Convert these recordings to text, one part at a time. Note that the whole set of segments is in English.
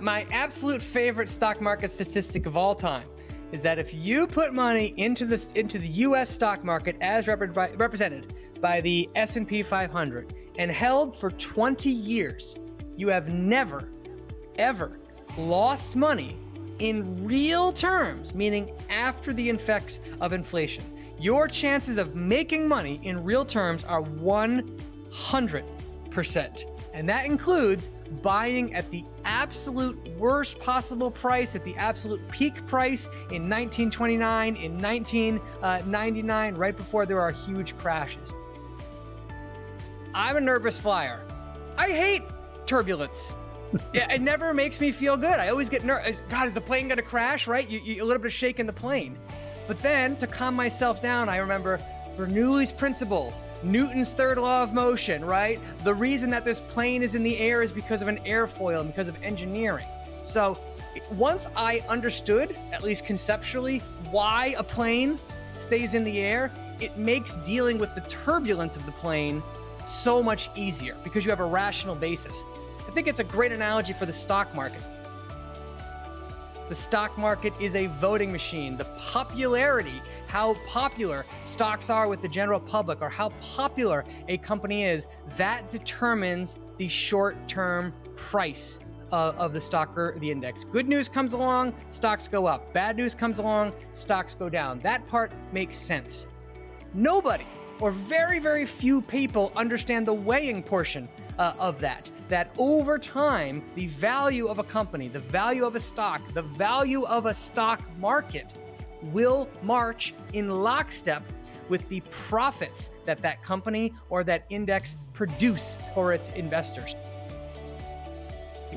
My absolute favorite stock market statistic of all time is that if you put money into the U.S. stock market as represented by the S&P 500 and held for 20 years, you have never, ever lost money in real terms, meaning after the effects of inflation. Your chances of making money in real terms are 100%. And that includes buying at the absolute worst possible price, at the absolute peak price in 1929, in 1999, right before there are huge crashes. I'm a nervous flyer. I hate turbulence. It never makes me feel good. I always get nervous. God, is the plane going to crash, right? You a little bit of shaking the plane. But then to calm myself down, I remember Bernoulli's principles, Newton's third law of motion, right? The reason that this plane is in the air is because of an airfoil and because of engineering. So once I understood, at least conceptually, why a plane stays in the air, it makes dealing with the turbulence of the plane so much easier because you have a rational basis. I think it's a great analogy for the stock market. The stock market is a voting machine. The popularity, how popular stocks are with the general public or how popular a company is, that determines the short-term price of the stock or the index. Good news comes along, stocks go up. Bad news comes along, stocks go down. That part makes sense. Nobody or very, very few people understand the weighing portion of that over time, the value of a company, the value of a stock, the value of a stock market will march in lockstep with the profits that that company or that index produce for its investors.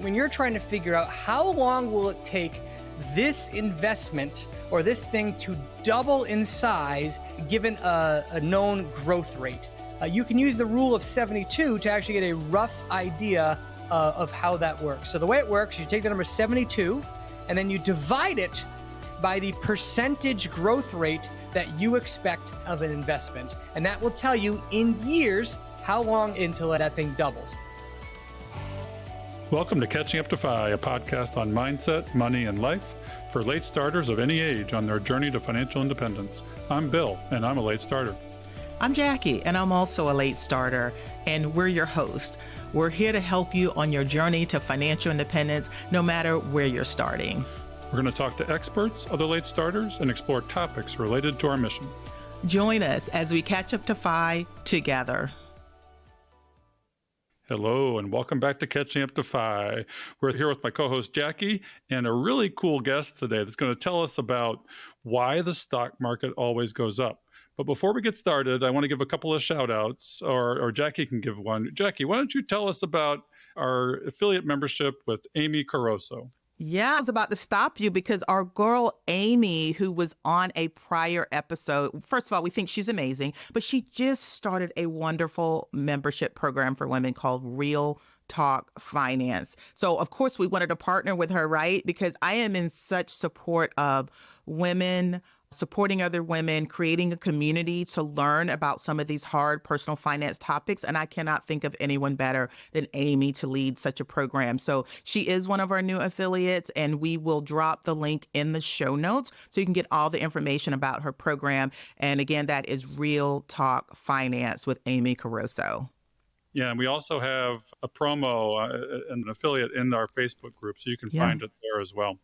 When you're trying to figure out how long will it take this investment or this thing to double in size given a known growth rate, you can use the rule of 72 to actually get a rough idea of how that works. So the way it works, you take the number 72 and then you divide it by the percentage growth rate that you expect of an investment. And that will tell you in years how long until that thing doubles. Welcome to Catching Up to FI, a podcast on mindset, money, and life for late starters of any age on their journey to financial independence. I'm Bill, and I'm a late starter. I'm Jackie, and I'm also a late starter, and we're your host. We're here to help you on your journey to financial independence, no matter where you're starting. We're going to talk to experts, other late starters, and explore topics related to our mission. Join us as we catch up to FI together. Hello, and welcome back to Catching Up to FI. We're here with my co-host Jackie and a really cool guest today that's going to tell us about why the stock market always goes up. But before we get started, I want to give a couple of shout outs, or Jackie can give one. Jackie, why don't you tell us about our affiliate membership with Amy Caruso? Yeah, I was about to stop you because our girl Amy, who was on a prior episode, first of all, we think she's amazing, but she just started a wonderful membership program for women called Real Talk Finance. So, of course, we wanted to partner with her, right? Because I am in such support of women supporting other women, creating a community to learn about some of these hard personal finance topics. And I cannot think of anyone better than Amy to lead such a program. So she is one of our new affiliates, and we will drop the link in the show notes so you can get all the information about her program. And again, that is Real Talk Finance with Amy Caruso. Yeah, and we also have a promo and an affiliate in our Facebook group, so you can find it there as well.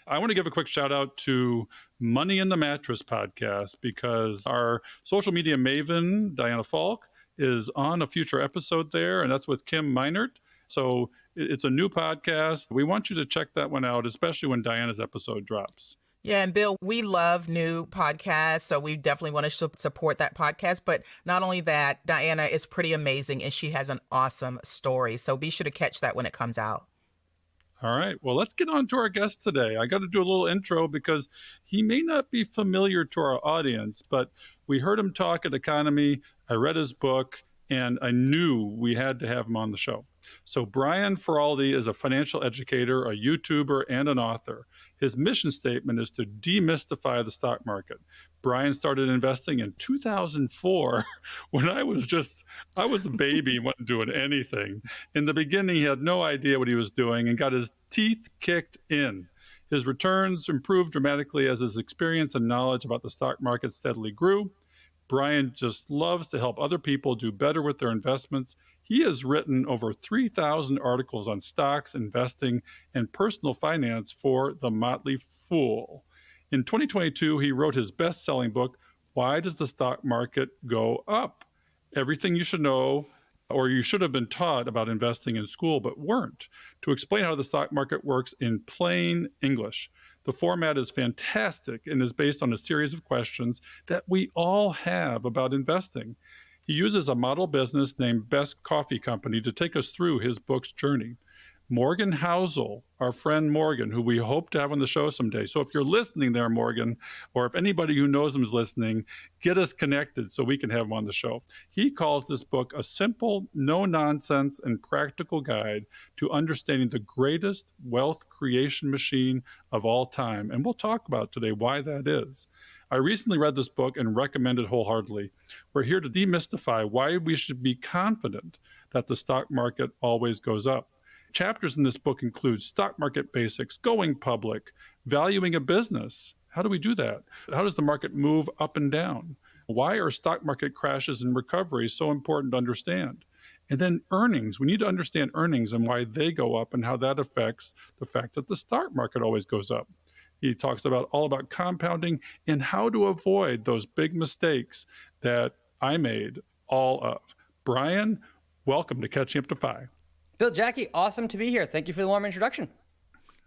I want to give a quick shout out to Money in the Mattress podcast because our social media maven, Diana Falk, is on a future episode there, and that's with Kim Meinert. So it's a new podcast. We want you to check that one out, especially when Diana's episode drops. Yeah, and Bill, we love new podcasts, so we definitely want to support that podcast. But not only that, Diana is pretty amazing, and she has an awesome story. So be sure to catch that when it comes out. All right. Well, let's get on to our guest today. I got to do a little intro because he may not be familiar to our audience, but we heard him talk at Economy. I read his book, and I knew we had to have him on the show. So Brian Feroldi is a financial educator, a YouTuber, and an author. His mission statement is to demystify the stock market. Brian started investing in 2004 when I was a baby, wasn't doing anything. In the beginning, he had no idea what he was doing and got his teeth kicked in. His returns improved dramatically as his experience and knowledge about the stock market steadily grew. Brian just loves to help other people do better with their investments. He has written over 3,000 articles on stocks, investing, and personal finance for The Motley Fool. In 2022, he wrote his best selling book, Why Does the Stock Market Go Up? Everything you should know or you should have been taught about investing in school but weren't, to explain how the stock market works in plain English. The format is fantastic and is based on a series of questions that we all have about investing. He uses a model business named Best Coffee Company to take us through his book's journey. Morgan Housel, our friend Morgan, who we hope to have on the show someday. So if you're listening there, Morgan, or if anybody who knows him is listening, get us connected so we can have him on the show. He calls this book a simple, no-nonsense, and practical guide to understanding the greatest wealth creation machine of all time. And we'll talk about today why that is. I recently read this book and recommend it wholeheartedly. We're here to demystify why we should be confident that the stock market always goes up. Chapters in this book include stock market basics, going public, valuing a business. How do we do that? How does the market move up and down? Why are stock market crashes and recoveries so important to understand? And then earnings. We need to understand earnings and why they go up and how that affects the fact that the stock market always goes up. He talks about all about compounding and how to avoid those big mistakes that I made all of. Brian, welcome to Catching Up to FI. Bill, Jackie, awesome to be here. Thank you for the warm introduction.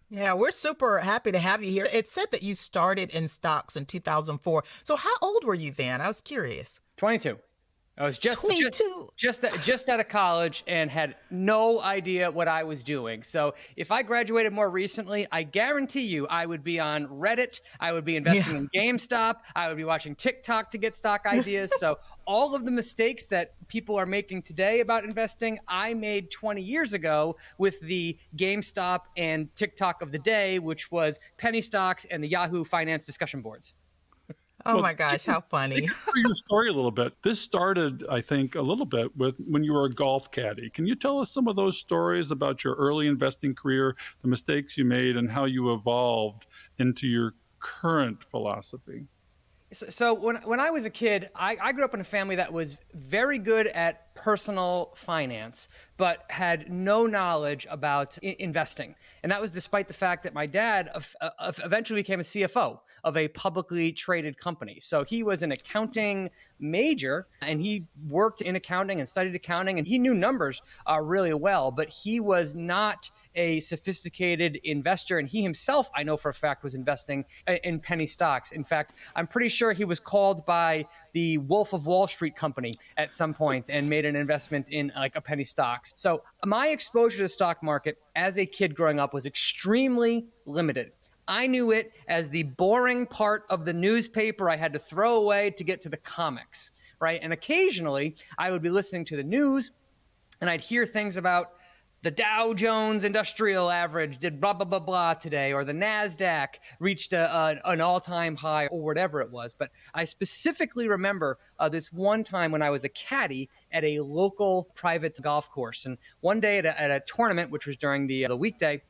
Yeah, we're super happy to have you here. It said that you started in stocks in 2004. So how old were you then? I was curious. 22. I was just 22. just out of college and had no idea what I was doing. So if I graduated more recently, I guarantee you I would be on Reddit. I would be investing in GameStop. I would be watching TikTok to get stock ideas. So all of the mistakes that people are making today about investing, I made 20 years ago with the GameStop and TikTok of the day, which was penny stocks and the Yahoo Finance discussion boards. Oh my gosh, how funny. Take us through your story a little bit. This started, I think, a little bit with when you were a golf caddy. Can you tell us some of those stories about your early investing career, the mistakes you made, and how you evolved into your current philosophy? So when I was a kid, I grew up in a family that was very good at personal finance, but had no knowledge about investing. And that was despite the fact that my dad eventually became a CFO of a publicly traded company. So he was an accounting major and he worked in accounting and studied accounting and he knew numbers really well, but he was not a sophisticated investor. And he himself, I know for a fact, was investing in penny stocks. In fact, I'm pretty sure he was called by the Wolf of Wall Street company at some point and made an investment in like a penny stocks. So my exposure to the stock market as a kid growing up was extremely limited. I knew it as the boring part of the newspaper I had to throw away to get to the comics, right? And occasionally I would be listening to the news and I'd hear things about the Dow Jones Industrial Average did blah, blah, blah, blah today, or the NASDAQ reached an all-time high, or whatever it was. But I specifically remember this one time when I was a caddy at a local private golf course. And one day at a tournament, which was during the weekday,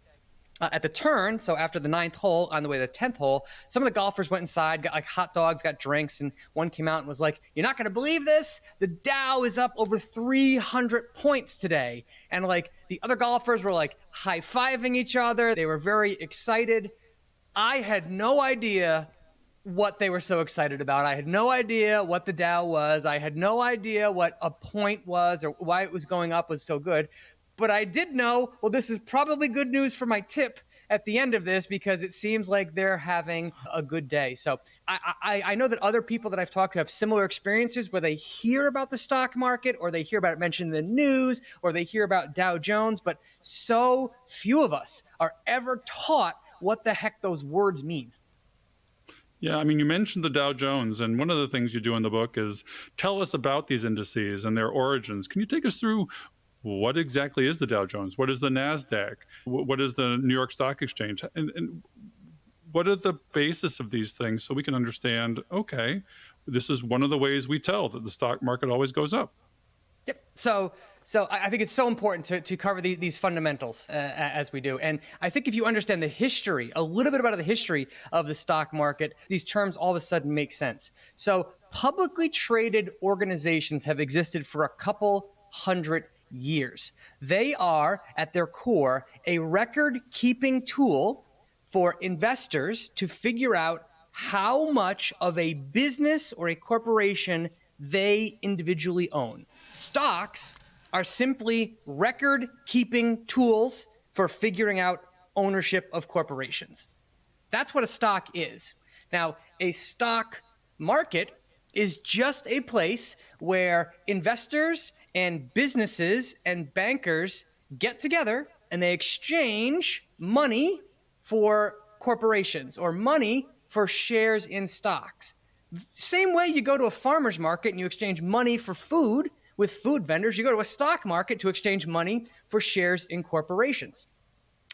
at the turn, so after the 9th hole, on the way to the 10th hole, some of the golfers went inside, got like hot dogs, got drinks, and one came out and was like, "You're not going to believe this. The Dow is up over 300 points today." And like the other golfers were like high-fiving each other. They were very excited. I had no idea what they were so excited about. I had no idea what the Dow was. I had no idea what a point was or why it was going up was so good. But I did know, well, this is probably good news for my tip at the end of this because it seems like they're having a good day. So I know that other people that I've talked to have similar experiences where they hear about the stock market or they hear about it mentioned in the news or they hear about Dow Jones, but so few of us are ever taught what the heck those words mean. Yeah, I mean, you mentioned the Dow Jones, and one of the things you do in the book is tell us about these indices and their origins. Can you take us through what exactly is the Dow Jones? What is the NASDAQ? What is the New York Stock Exchange? And what are the basis of these things so we can understand, okay, this is one of the ways we tell that the stock market always goes up. Yep. So I think it's so important to cover these fundamentals as we do. And I think if you understand the history, a little bit about the history of the stock market, these terms all of a sudden make sense. So publicly traded organizations have existed for a couple hundred years. They are, at their core, a record-keeping tool for investors to figure out how much of a business or a corporation they individually own. Stocks are simply record-keeping tools for figuring out ownership of corporations. That's what a stock is. Now, a stock market is just a place where investors and businesses and bankers get together and they exchange money for corporations or money for shares in stocks. Same way you go to a farmer's market and you exchange money for food with food vendors, you go to a stock market to exchange money for shares in corporations.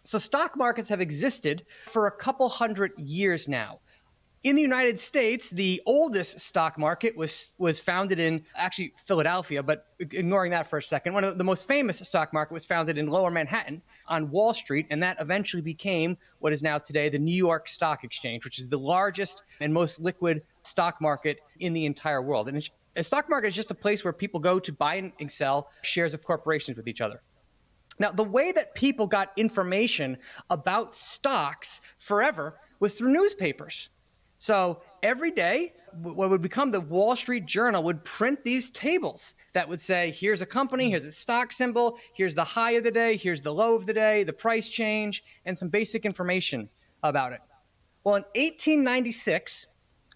So stock markets have existed for a couple hundred years now. In the United States, the oldest stock market was founded in actually Philadelphia, but ignoring that for a second, one of the most famous stock market was founded in Lower Manhattan on Wall Street, and that eventually became what is now today the New York Stock Exchange, which is the largest and most liquid stock market in the entire world. And a stock market is just a place where people go to buy and sell shares of corporations with each other. Now, the way that people got information about stocks forever was through newspapers. So every day, what would become the Wall Street Journal would print these tables that would say, here's a company, here's a stock symbol, here's the high of the day, here's the low of the day, the price change, and some basic information about it. Well, in 1896,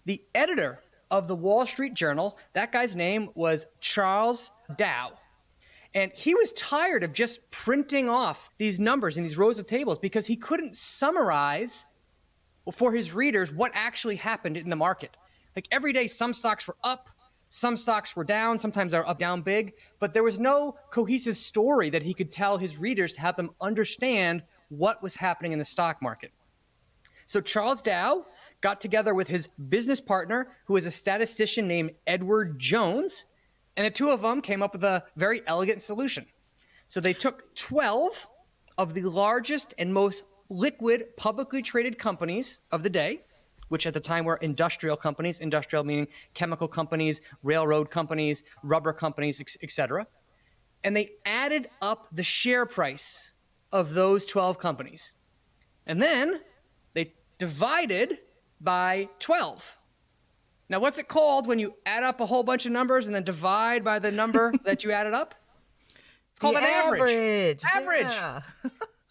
the editor of the Wall Street Journal, that guy's name was Charles Dow. And he was tired of just printing off these numbers in these rows of tables because he couldn't summarize for his readers what actually happened in the market. Like every day, some stocks were up, some stocks were down, sometimes they're up, down big, but there was no cohesive story that he could tell his readers to help them understand what was happening in the stock market. So Charles Dow got together with his business partner, who was a statistician named Edward Jones, and the two of them came up with a very elegant solution. So they took 12 of the largest and most liquid publicly traded companies of the day, which at the time were industrial companies, industrial meaning chemical companies, railroad companies, rubber companies, etc. And they added up the share price of those 12 companies. And then they divided by 12. Now, what's it called when you add up a whole bunch of numbers and then divide by the number that you added up? It's called an average. Yeah.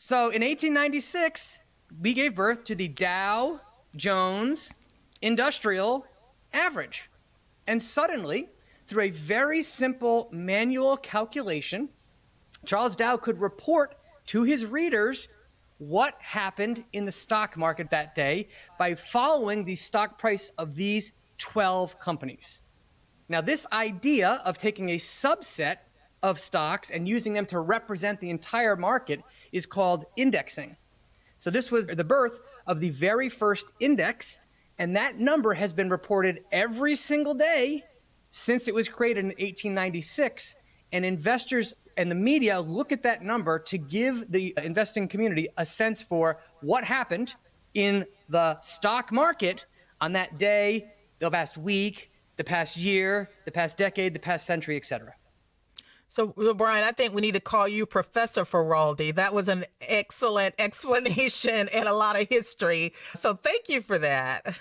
So in 1896, we gave birth to the Dow Jones Industrial Average. And suddenly, through a very simple manual calculation, Charles Dow could report to his readers what happened in the stock market that day by following the stock price of these 12 companies. Now, this idea of taking a subset of stocks and using them to represent the entire market is called indexing. So this was the birth of the very first index, and that number has been reported every single day since it was created in 1896. And investors and the media look at that number to give the investing community a sense for what happened in the stock market on that day, the past week, the past year, the past decade, the past century, etc. So, Brian, I think we need to call you Professor Feroldi. That was an excellent explanation and a lot of history. So thank you for that.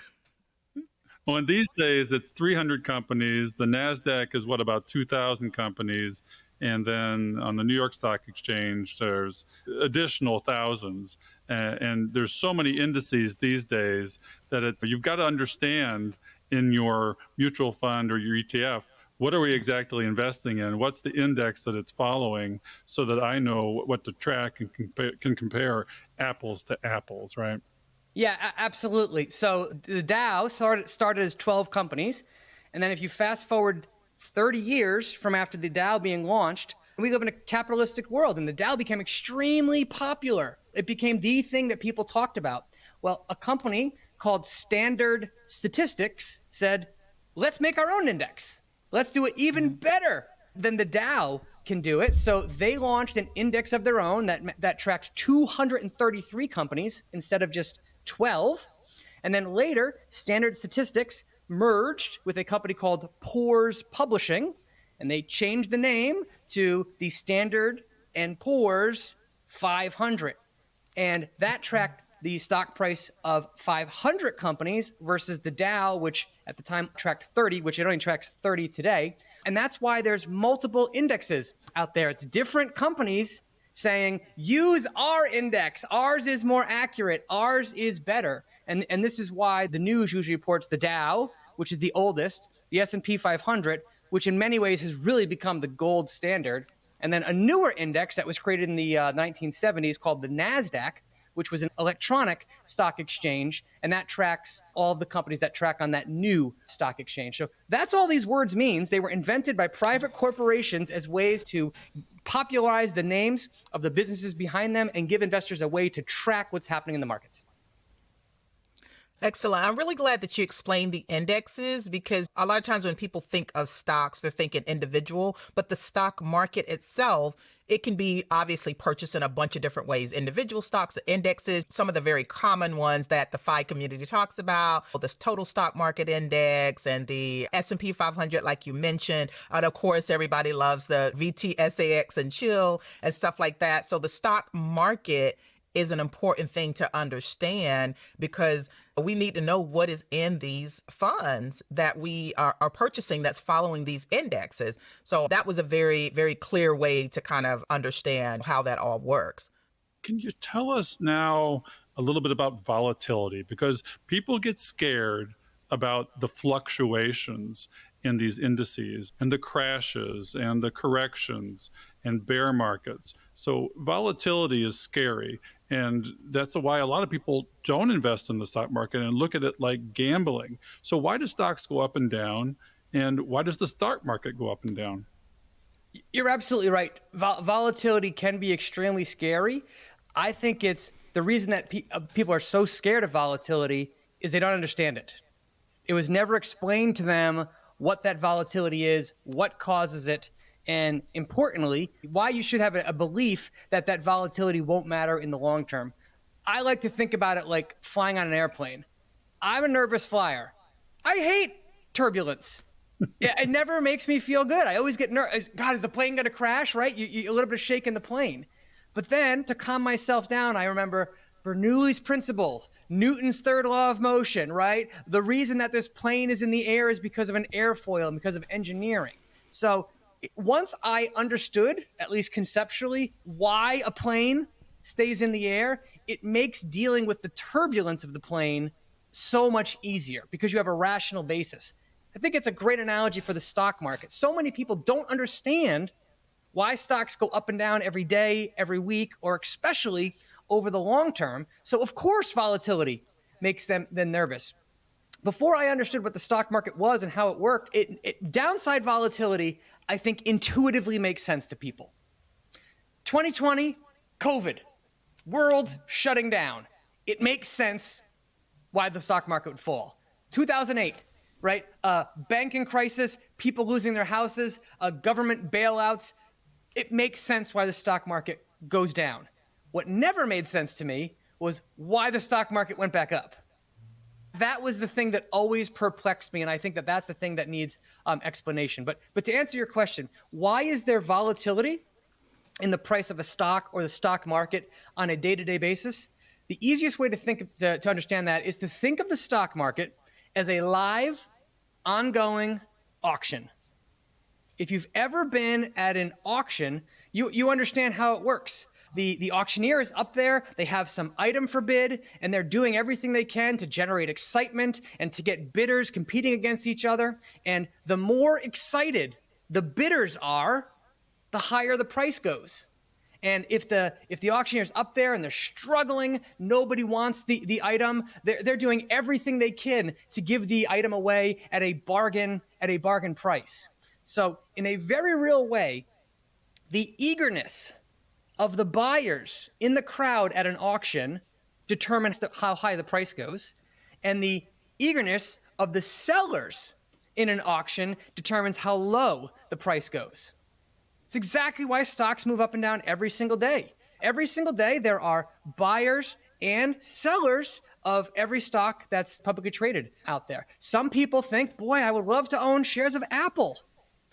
Well, in these days, it's 300 companies. The NASDAQ is about 2,000 companies. And then on the New York Stock Exchange, there's additional thousands. And there's so many indices these days that you've got to understand in your mutual fund or your ETF, what are we exactly investing in? What's the index that it's following so that I know what to track and can compare apples to apples, right? Yeah, absolutely. So the Dow started as 12 companies. And then if you fast forward 30 years from after the Dow being launched, We live in a capitalistic world, and the Dow became extremely popular. It became the thing that people talked about. Well, a company called Standard Statistics said, let's make our own index. Let's do it even better than the Dow can do it. So they launched an index of their own that tracked 233 companies instead of just 12. And then later, Standard Statistics merged with a company called Poor's Publishing, and they changed the name to the Standard & Poor's 500. And that tracked the stock price of 500 companies versus the Dow, which at the time tracked 30, which it only tracks 30 today. And that's why there's multiple indexes out there. It's different companies saying, use our index. Ours is more accurate. Ours is better. And this is why the news usually reports the Dow, which is the oldest, the S&P 500, which in many ways has really become the gold standard. And then a newer index that was created in the 1970s called the NASDAQ, which was an electronic stock exchange, and that tracks all of the companies that track on that new stock exchange. So that's all these words means. They were invented by private corporations as ways to popularize the names of the businesses behind them and give investors a way to track what's happening in the markets. Excellent. I'm really glad that you explained the indexes, because a lot of times when people think of stocks, they're thinking individual, but the stock market itself, it can be obviously purchased in a bunch of different ways. Individual stocks, indexes, some of the very common ones that the FI community talks about, this total stock market index and the S&P 500, like you mentioned. And of course, everybody loves the VTSAX and chill and stuff like that. So the stock market is an important thing to understand, because we need to know what is in these funds that we are purchasing that's following these indexes. So that was a very, very clear way to kind of understand how that all works. Can you tell us now a little bit about volatility? Because people get scared about the fluctuations in these indices and the crashes and the corrections and bear markets. So volatility is scary. And that's why a lot of people don't invest in the stock market and look at it like gambling. So why do stocks go up and down? And why does the stock market go up and down? You're absolutely right. Volatility can be extremely scary. I think it's the reason that people are so scared of volatility is they don't understand it. It was never explained to them what that volatility is, what causes it, and importantly, why you should have a belief that that volatility won't matter in the long term. I like to think about it like flying on an airplane. I'm a nervous flyer. I hate turbulence. It never makes me feel good. I always get nervous. God, is the plane going to crash, right? You a little bit of shaking the plane. But then to calm myself down, I remember Bernoulli's principles, Newton's third law of motion, right? The reason that this plane is in the air is because of an airfoil and because of engineering. So once I understood, at least conceptually, why a plane stays in the air, it makes dealing with the turbulence of the plane so much easier because you have a rational basis. I think it's a great analogy for the stock market. So many people don't understand why stocks go up and down every day, every week, or especially over the long term. So of course, volatility makes them then nervous. Before I understood what the stock market was and how it worked, downside volatility, I think, intuitively makes sense to people. 2020, COVID, world shutting down. It makes sense why the stock market would fall. 2008, right? Banking crisis, people losing their houses, government bailouts. It makes sense why the stock market goes down. What never made sense to me was why the stock market went back up. That was the thing that always perplexed me, and I think that that's the thing that needs explanation. But to answer your question, why is there volatility in the price of a stock or the stock market on a day-to-day basis? The easiest way to understand that is to think of the stock market as a live, ongoing auction. If you've ever been at an auction, you understand how it works. The auctioneer is up there, they have some item for bid, and they're doing everything they can to generate excitement and to get bidders competing against each other. And the more excited the bidders are, the higher the price goes. And if the auctioneer's up there and they're struggling, nobody wants the item, they're doing everything they can to give the item away at a bargain price. So in a very real way, The eagerness of the buyers in the crowd at an auction determines how high the price goes, and the eagerness of the sellers in an auction determines how low the price goes. It's exactly why stocks move up and down every single day. Every single day, there are buyers and sellers of every stock that's publicly traded out there. Some people think, boy, I would love to own shares of Apple,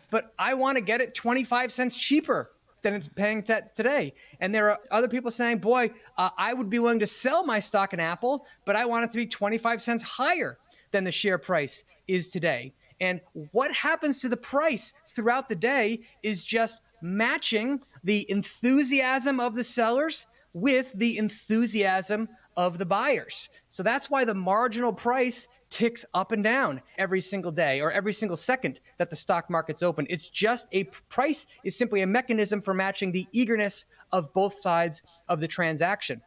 but I want to get it 25 cents cheaper than it's paying today. And there are other people saying, boy, I would be willing to sell my stock in Apple, but I want it to be 25 cents higher than the share price is today. And what happens to the price throughout the day is just matching the enthusiasm of the sellers with the enthusiasm of the buyers. So that's why the marginal price ticks up and down every single day or every single second that the stock market's open. It's just a price is simply a mechanism for matching the eagerness of both sides of the transaction.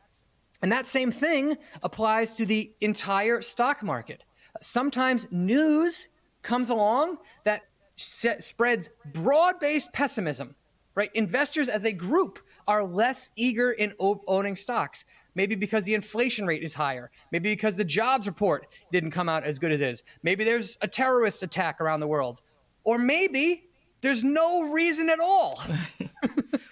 And that same thing applies to the entire stock market. Sometimes news comes along that spreads broad-based pessimism, right? Investors as a group are less eager in owning stocks. Maybe because the inflation rate is higher. Maybe because the jobs report didn't come out as good as it is. Maybe there's a terrorist attack around the world. Or maybe there's no reason at all.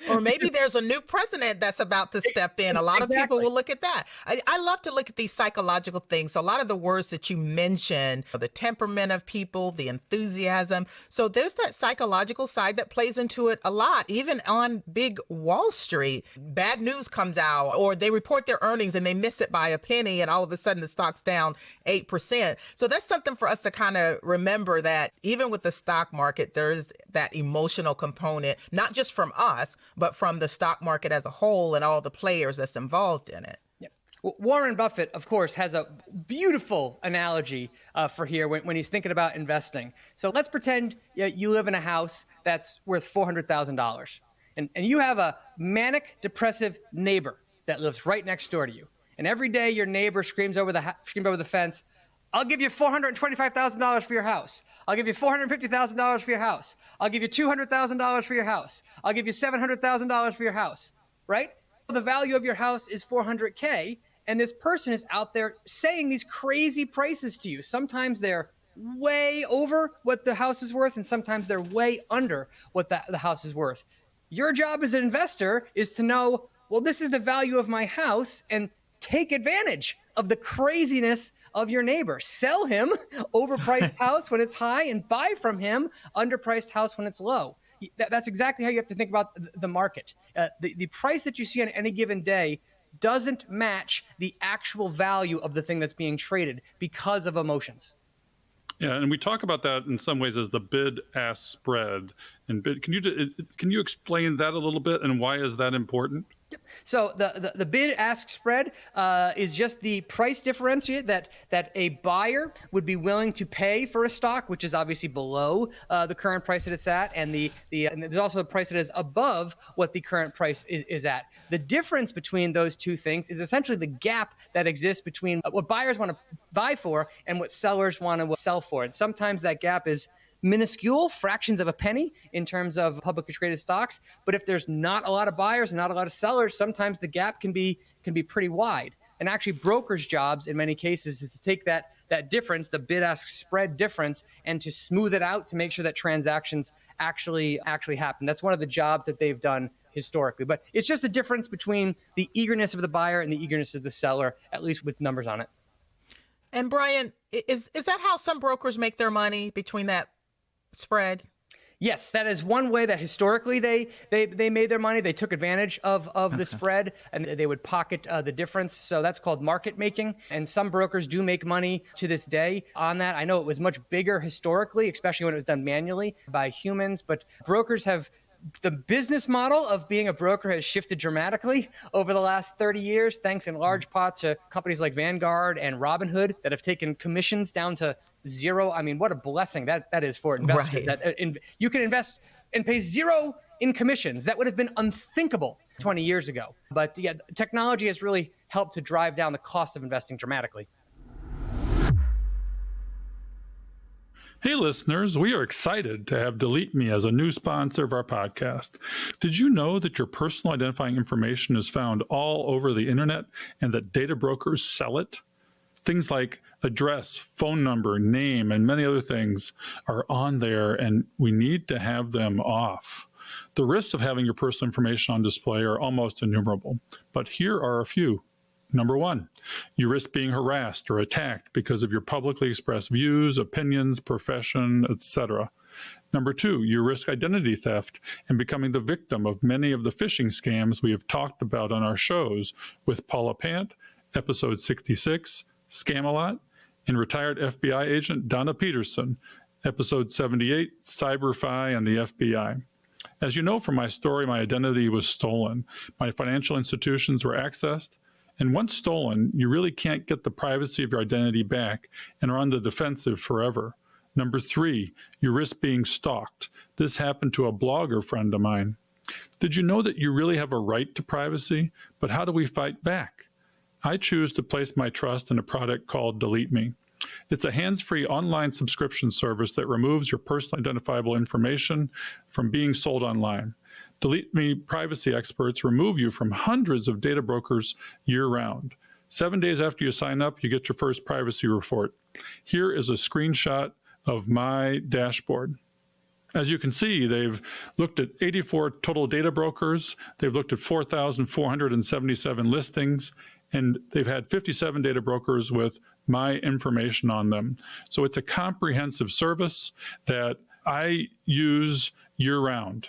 Or maybe there's a new president that's about to step in. A lot of people will look at that. I love to look at these psychological things. So a lot of the words that you mentioned, the temperament of people, the enthusiasm. So there's that psychological side that plays into it a lot. Even on big Wall Street, bad news comes out or they report their earnings and they miss it by a penny and all of a sudden the stock's down 8%. So that's something for us to kind of remember that even with the stock market, there's that emotional component, not just from us, but from the stock market as a whole and all the players that's involved in it. Yeah. Well, Warren Buffett, of course, has a beautiful analogy for here when he's thinking about investing. So let's pretend you live in a house that's worth $400,000. And you have a manic, depressive neighbor that lives right next door to you. And every day your neighbor screams over the fence, I'll give you $425,000 for your house. I'll give you $450,000 for your house. I'll give you $200,000 for your house. I'll give you $700,000 for your house, right? The value of your house is $400K, and this person is out there saying these crazy prices to you. Sometimes they're way over what the house is worth, and sometimes they're way under what the house is worth. Your job as an investor is to know, well, this is the value of my house, and take advantage of the craziness of your neighbor. Sell him overpriced house when it's high and buy from him underpriced house when it's low. That's exactly how you have to think about the market. The price that you see on any given day doesn't match the actual value of the thing that's being traded because of emotions. Yeah, and we talk about that in some ways as the bid-ask spread. And can you explain that a little bit, and why is that important? Yep. So the bid-ask spread is just the price differential that a buyer would be willing to pay for a stock, which is obviously below the current price that it's at, and and there's also a price that is above what the current price is at. The difference between those two things is essentially the gap that exists between what buyers want to buy for and what sellers want to sell for. And sometimes that gap is minuscule, fractions of a penny in terms of publicly traded stocks. But if there's not a lot of buyers and not a lot of sellers, sometimes the gap can be pretty wide. And actually, brokers' jobs in many cases is to take that difference, the bid-ask spread difference, and to smooth it out to make sure that transactions actually happen. That's one of the jobs that they've done historically. But it's just a difference between the eagerness of the buyer and the eagerness of the seller, at least with numbers on it. And Brian, is that how some brokers make their money, between that spread? Yes, that is one way that historically they made their money. They took advantage of the spread, and they would pocket the difference. So that's called market making. And some brokers do make money to this day on that. I know it was much bigger historically, especially when it was done manually by humans. But brokers have the business model of being a broker has shifted dramatically over the last 30 years, thanks in large part to companies like Vanguard and Robinhood that have taken commissions down to zero. I mean, what a blessing that is for investors. Right. You can invest and pay zero in commissions. That would have been unthinkable 20 years ago. But yeah, technology has really helped to drive down the cost of investing dramatically. Hey, listeners, we are excited to have Delete Me as a new sponsor of our podcast. Did you know that your personal identifying information is found all over the internet and that data brokers sell it? Things like address, phone number, name, and many other things are on there, and we need to have them off. The risks of having your personal information on display are almost innumerable, but here are a few. Number one, you risk being harassed or attacked because of your publicly expressed views, opinions, profession, etc. Number two, you risk identity theft and becoming the victim of many of the phishing scams we have talked about on our shows with Paula Pant, episode 66, Scam-A-Lot, and retired FBI agent Donna Peterson, episode 78, CyberFi and the FBI. As you know from my story, my identity was stolen. My financial institutions were accessed. And once stolen, you really can't get the privacy of your identity back and are on the defensive forever. Number three, you risk being stalked. This happened to a blogger friend of mine. Did you know that you really have a right to privacy? But how do we fight back? I choose to place my trust in a product called Delete Me. It's a hands-free online subscription service that removes your personally identifiable information from being sold online. Delete Me privacy experts remove you from hundreds of data brokers year-round. 7 days after you sign up, you get your first privacy report. Here is a screenshot of my dashboard. As you can see, they've looked at 84 total data brokers, they've looked at 4,477 listings, and they've had 57 data brokers with my information on them. So it's a comprehensive service that I use year-round.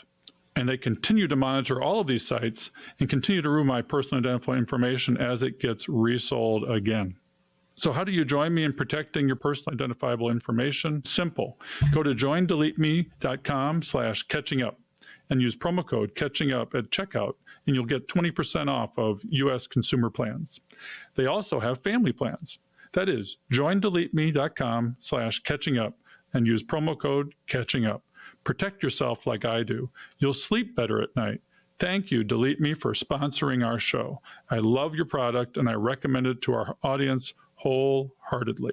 And they continue to monitor all of these sites and continue to remove my personal identifying information as it gets resold again. So how do you join me in protecting your personal identifiable information? Simple. Go to joindeleteme.com/catchingup and use promo code catchingup at checkout, and you'll get 20% off of U.S. consumer plans. They also have family plans. That is joindeleteme.com/catchingup and use promo code catchingup. Protect yourself like I do. You'll sleep better at night. Thank you, Delete Me, for sponsoring our show. I love your product and I recommend it to our audience wholeheartedly.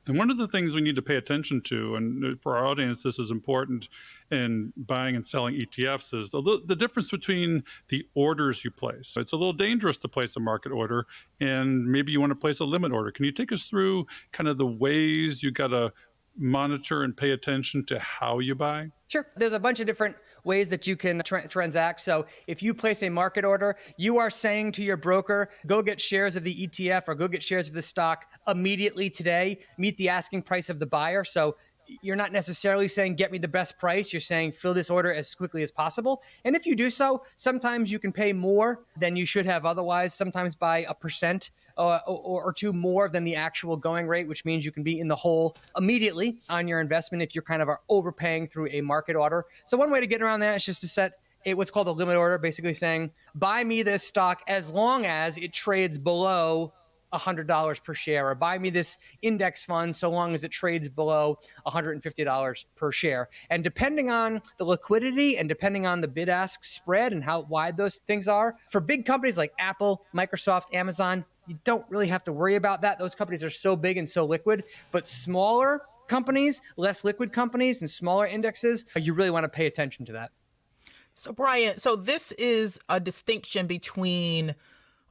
And one of the things we need to pay attention to, and for our audience, this is important in buying and selling ETFs, is the difference between the orders you place. It's a little dangerous to place a market order, and maybe you want to place a limit order. Can you take us through kind of the ways you got to monitor and pay attention to how you buy? Sure. There's a bunch of different ways that you can transact. So if you place a market order, you are saying to your broker, go get shares of the ETF or go get shares of the stock immediately today, meet the asking price of the buyer. So you're not necessarily saying, get me the best price. You're saying, fill this order as quickly as possible. And if you do so, sometimes you can pay more than you should have otherwise, sometimes by 1% or two more than the actual going rate, which means you can be in the hole immediately on your investment if you're kind of are overpaying through a market order. So one way to get around that is just to set what's called a limit order, basically saying, buy me this stock as long as it trades below $100 per share, or buy me this index fund so long as it trades below $150 per share. And depending on the liquidity and depending on the bid-ask spread and how wide those things are, for big companies like Apple, Microsoft, Amazon, you don't really have to worry about that. Those companies are so big and so liquid. But smaller companies, less liquid companies, and smaller indexes, you really want to pay attention to that. So, Brian, so this is a distinction between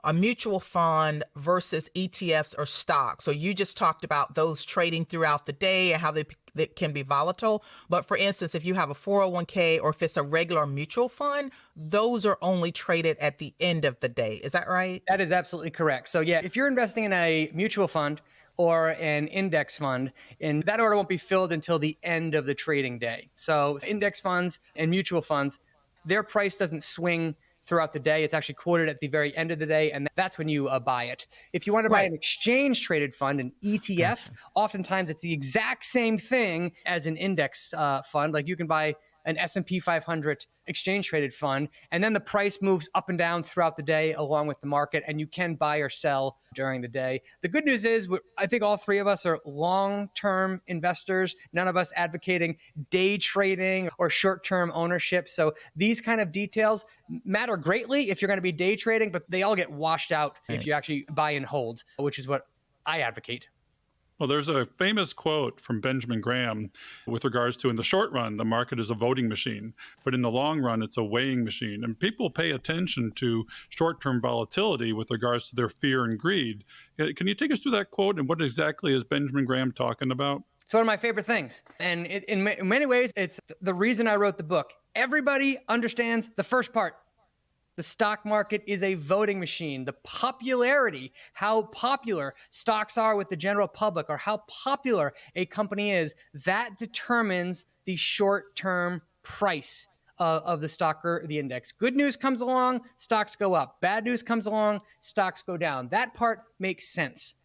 a mutual fund versus ETFs or stocks. So you just talked about those trading throughout the day and how they can be volatile. But for instance, if you have a 401k or if it's a regular mutual fund, those are only traded at the end of the day. Is that right? That is absolutely correct. So yeah, if you're investing in a mutual fund or an index fund, and that order won't be filled until the end of the trading day. So index funds and mutual funds, their price doesn't swing throughout the day. It's actually quoted at the very end of the day, and that's when you buy it. If you want to buy an exchange-traded fund, an ETF, oftentimes it's the exact same thing as an index fund. Like you can buy an S&P 500 exchange-traded fund, and then the price moves up and down throughout the day along with the market, and you can buy or sell during the day. The good news is, I think all three of us are long-term investors, none of us advocating day trading or short-term ownership. So these kind of details matter greatly if you're going to be day trading, but they all get washed out if you actually buy and hold, which is what I advocate. Well, there's a famous quote from Benjamin Graham with regards to, in the short run, the market is a voting machine, but in the long run, it's a weighing machine. And people pay attention to short-term volatility with regards to their fear and greed. Can you take us through that quote and what exactly is Benjamin Graham talking about? It's one of my favorite things. And in many ways, it's the reason I wrote the book. Everybody understands the first part. The stock market is a voting machine. The popularity, how popular stocks are with the general public or how popular a company is, that determines the short-term price of the stock or the index. Good news comes along, stocks go up. Bad news comes along, stocks go down. That part makes sense.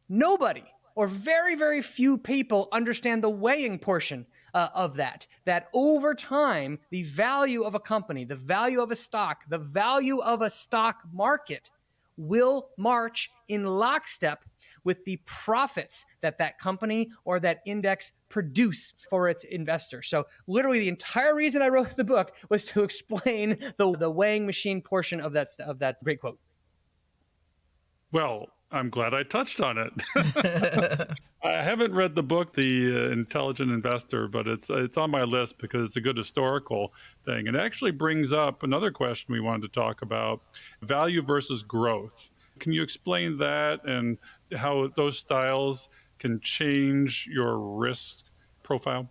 Nobody or very, very few people understand the weighing portion of that over time, the value of a company, the value of a stock, the value of a stock market will march in lockstep with the profits that that company or that index produce for its investors. So literally the entire reason I wrote the book was to explain the weighing machine portion of that great quote. Well, I'm glad I touched on it. I haven't read the book, The Intelligent Investor, but it's on my list because it's a good historical thing. It actually brings up another question we wanted to talk about, value versus growth. Can you explain that and how those styles can change your risk profile?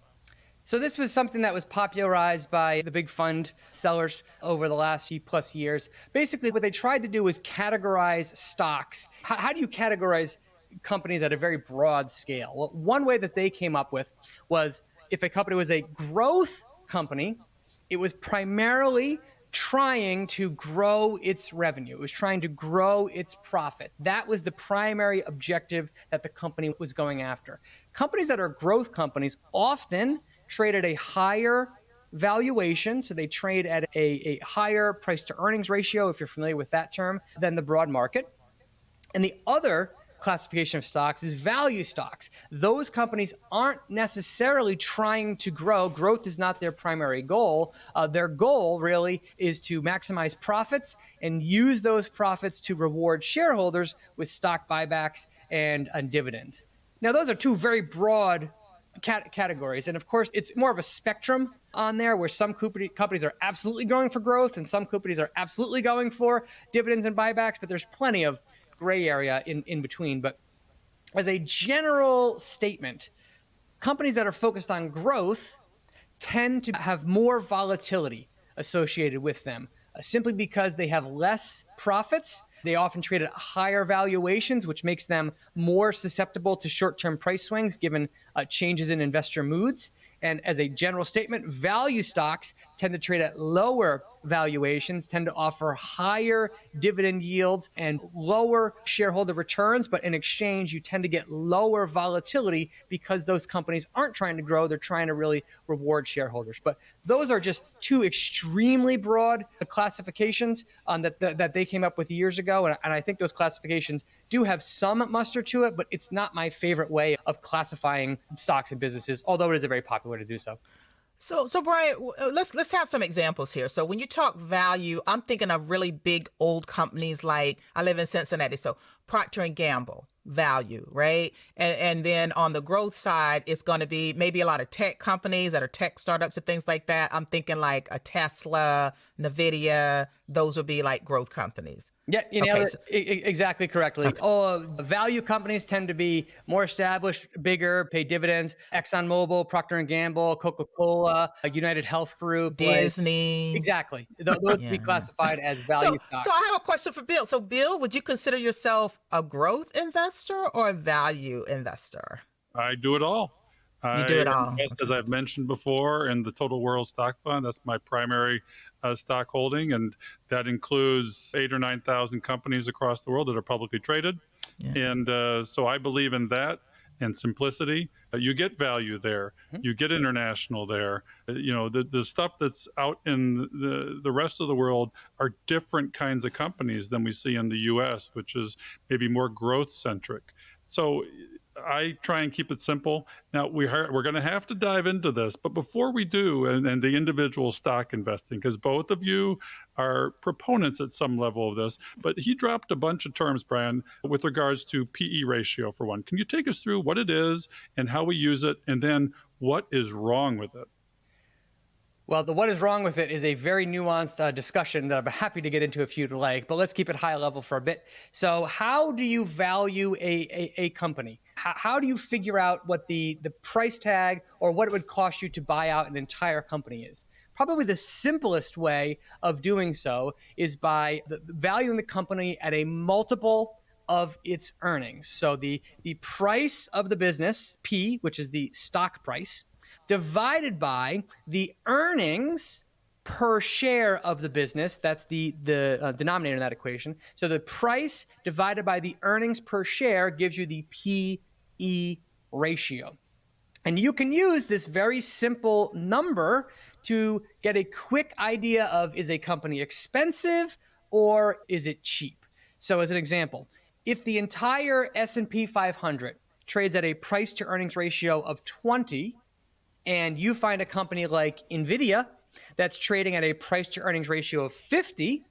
So this was something that was popularized by the big fund sellers over the last plus years. Basically, what they tried to do was categorize stocks. How do you categorize companies at a very broad scale? Well, one way that they came up with was if a company was a growth company, it was primarily trying to grow its revenue. It was trying to grow its profit. That was the primary objective that the company was going after. Companies that are growth companies often trade at a higher valuation. So they trade at a higher price to earnings ratio, if you're familiar with that term, than the broad market. And the other classification of stocks is value stocks. Those companies aren't necessarily trying to grow. Growth is not their primary goal. Their goal really is to maximize profits and use those profits to reward shareholders with stock buybacks and dividends. Now, those are two very broad categories. And of course, it's more of a spectrum on there where some companies are absolutely going for growth and some companies are absolutely going for dividends and buybacks, but there's plenty of gray area in between. But as a general statement, companies that are focused on growth tend to have more volatility associated with them, simply because they have less profits. They often trade at higher valuations, which makes them more susceptible to short-term price swings given changes in investor moods. And as a general statement, value stocks tend to trade at lower valuations, tend to offer higher dividend yields and lower shareholder returns. But in exchange, you tend to get lower volatility because those companies aren't trying to grow. They're trying to really reward shareholders. But those are just two extremely broad classifications that they came up with years ago. And I think those classifications do have some muster to it, but it's not my favorite way of classifying stocks and businesses, although it is a very popular way to do so. So Brian, let's have some examples here. So when you talk value, I'm thinking of really big old companies like, I live in Cincinnati, so Procter and Gamble, value, right? And then on the growth side, it's going to be maybe a lot of tech companies that are tech startups and things like that. I'm thinking like a Tesla, NVIDIA, those would be like growth companies. Yeah, you nailed it exactly correctly. Okay. Value companies tend to be more established, bigger, pay dividends. ExxonMobil, Procter and Gamble, Coca-Cola, United Health Group, Disney. Exactly. Those would be classified as value stocks. So I have a question for Bill. So Bill, would you consider yourself a growth investor or a value investor? I do it all. You do it all. Invest, as I've mentioned before, in the Total World Stock Fund. That's my primary stock holding, and that includes 8,000 or 9,000 companies across the world that are publicly traded. Yeah. And so I believe in that and simplicity. You get value there. You get international there. The stuff that's out in the rest of the world are different kinds of companies than we see in the U.S., which is maybe more growth centric. So I try and keep it simple. Now, we're going to have to dive into this, but before we do, and the individual stock investing, because both of you are proponents at some level of this, but he dropped a bunch of terms, Brian, with regards to PE ratio for one. Can you take us through what it is and how we use it, and then what is wrong with it? Well, the what is wrong with it is a very nuanced discussion that I'm happy to get into if you'd like, but let's keep it high level for a bit. So how do you value a company? How do you figure out what the price tag or what it would cost you to buy out an entire company is? Probably the simplest way of doing so is by valuing the company at a multiple of its earnings. So the price of the business, P, which is the stock price, divided by the earnings per share of the business. That's the denominator in that equation. So the price divided by the earnings per share gives you the PE ratio. And you can use this very simple number to get a quick idea of, is a company expensive or is it cheap? So as an example, if the entire S&P 500 trades at a price to earnings ratio of 20, and you find a company like NVIDIA that's trading at a price to earnings ratio of 50,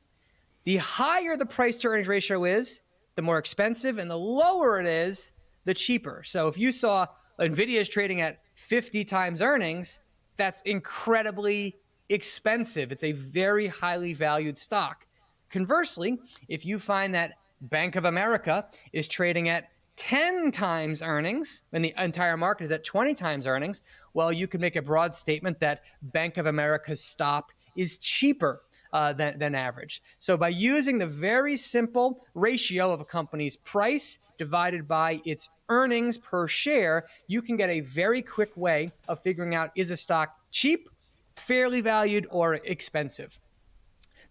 the higher the price to earnings ratio is, the more expensive, and the lower it is, the cheaper. So if you saw NVIDIA is trading at 50 times earnings, that's incredibly expensive. It's a very highly valued stock. Conversely, if you find that Bank of America is trading at 10 times earnings and the entire market is at 20 times earnings, well, you can make a broad statement that Bank of America's stock is cheaper than average. So by using the very simple ratio of a company's price divided by its earnings per share, you can get a very quick way of figuring out, is a stock cheap, fairly valued, or expensive.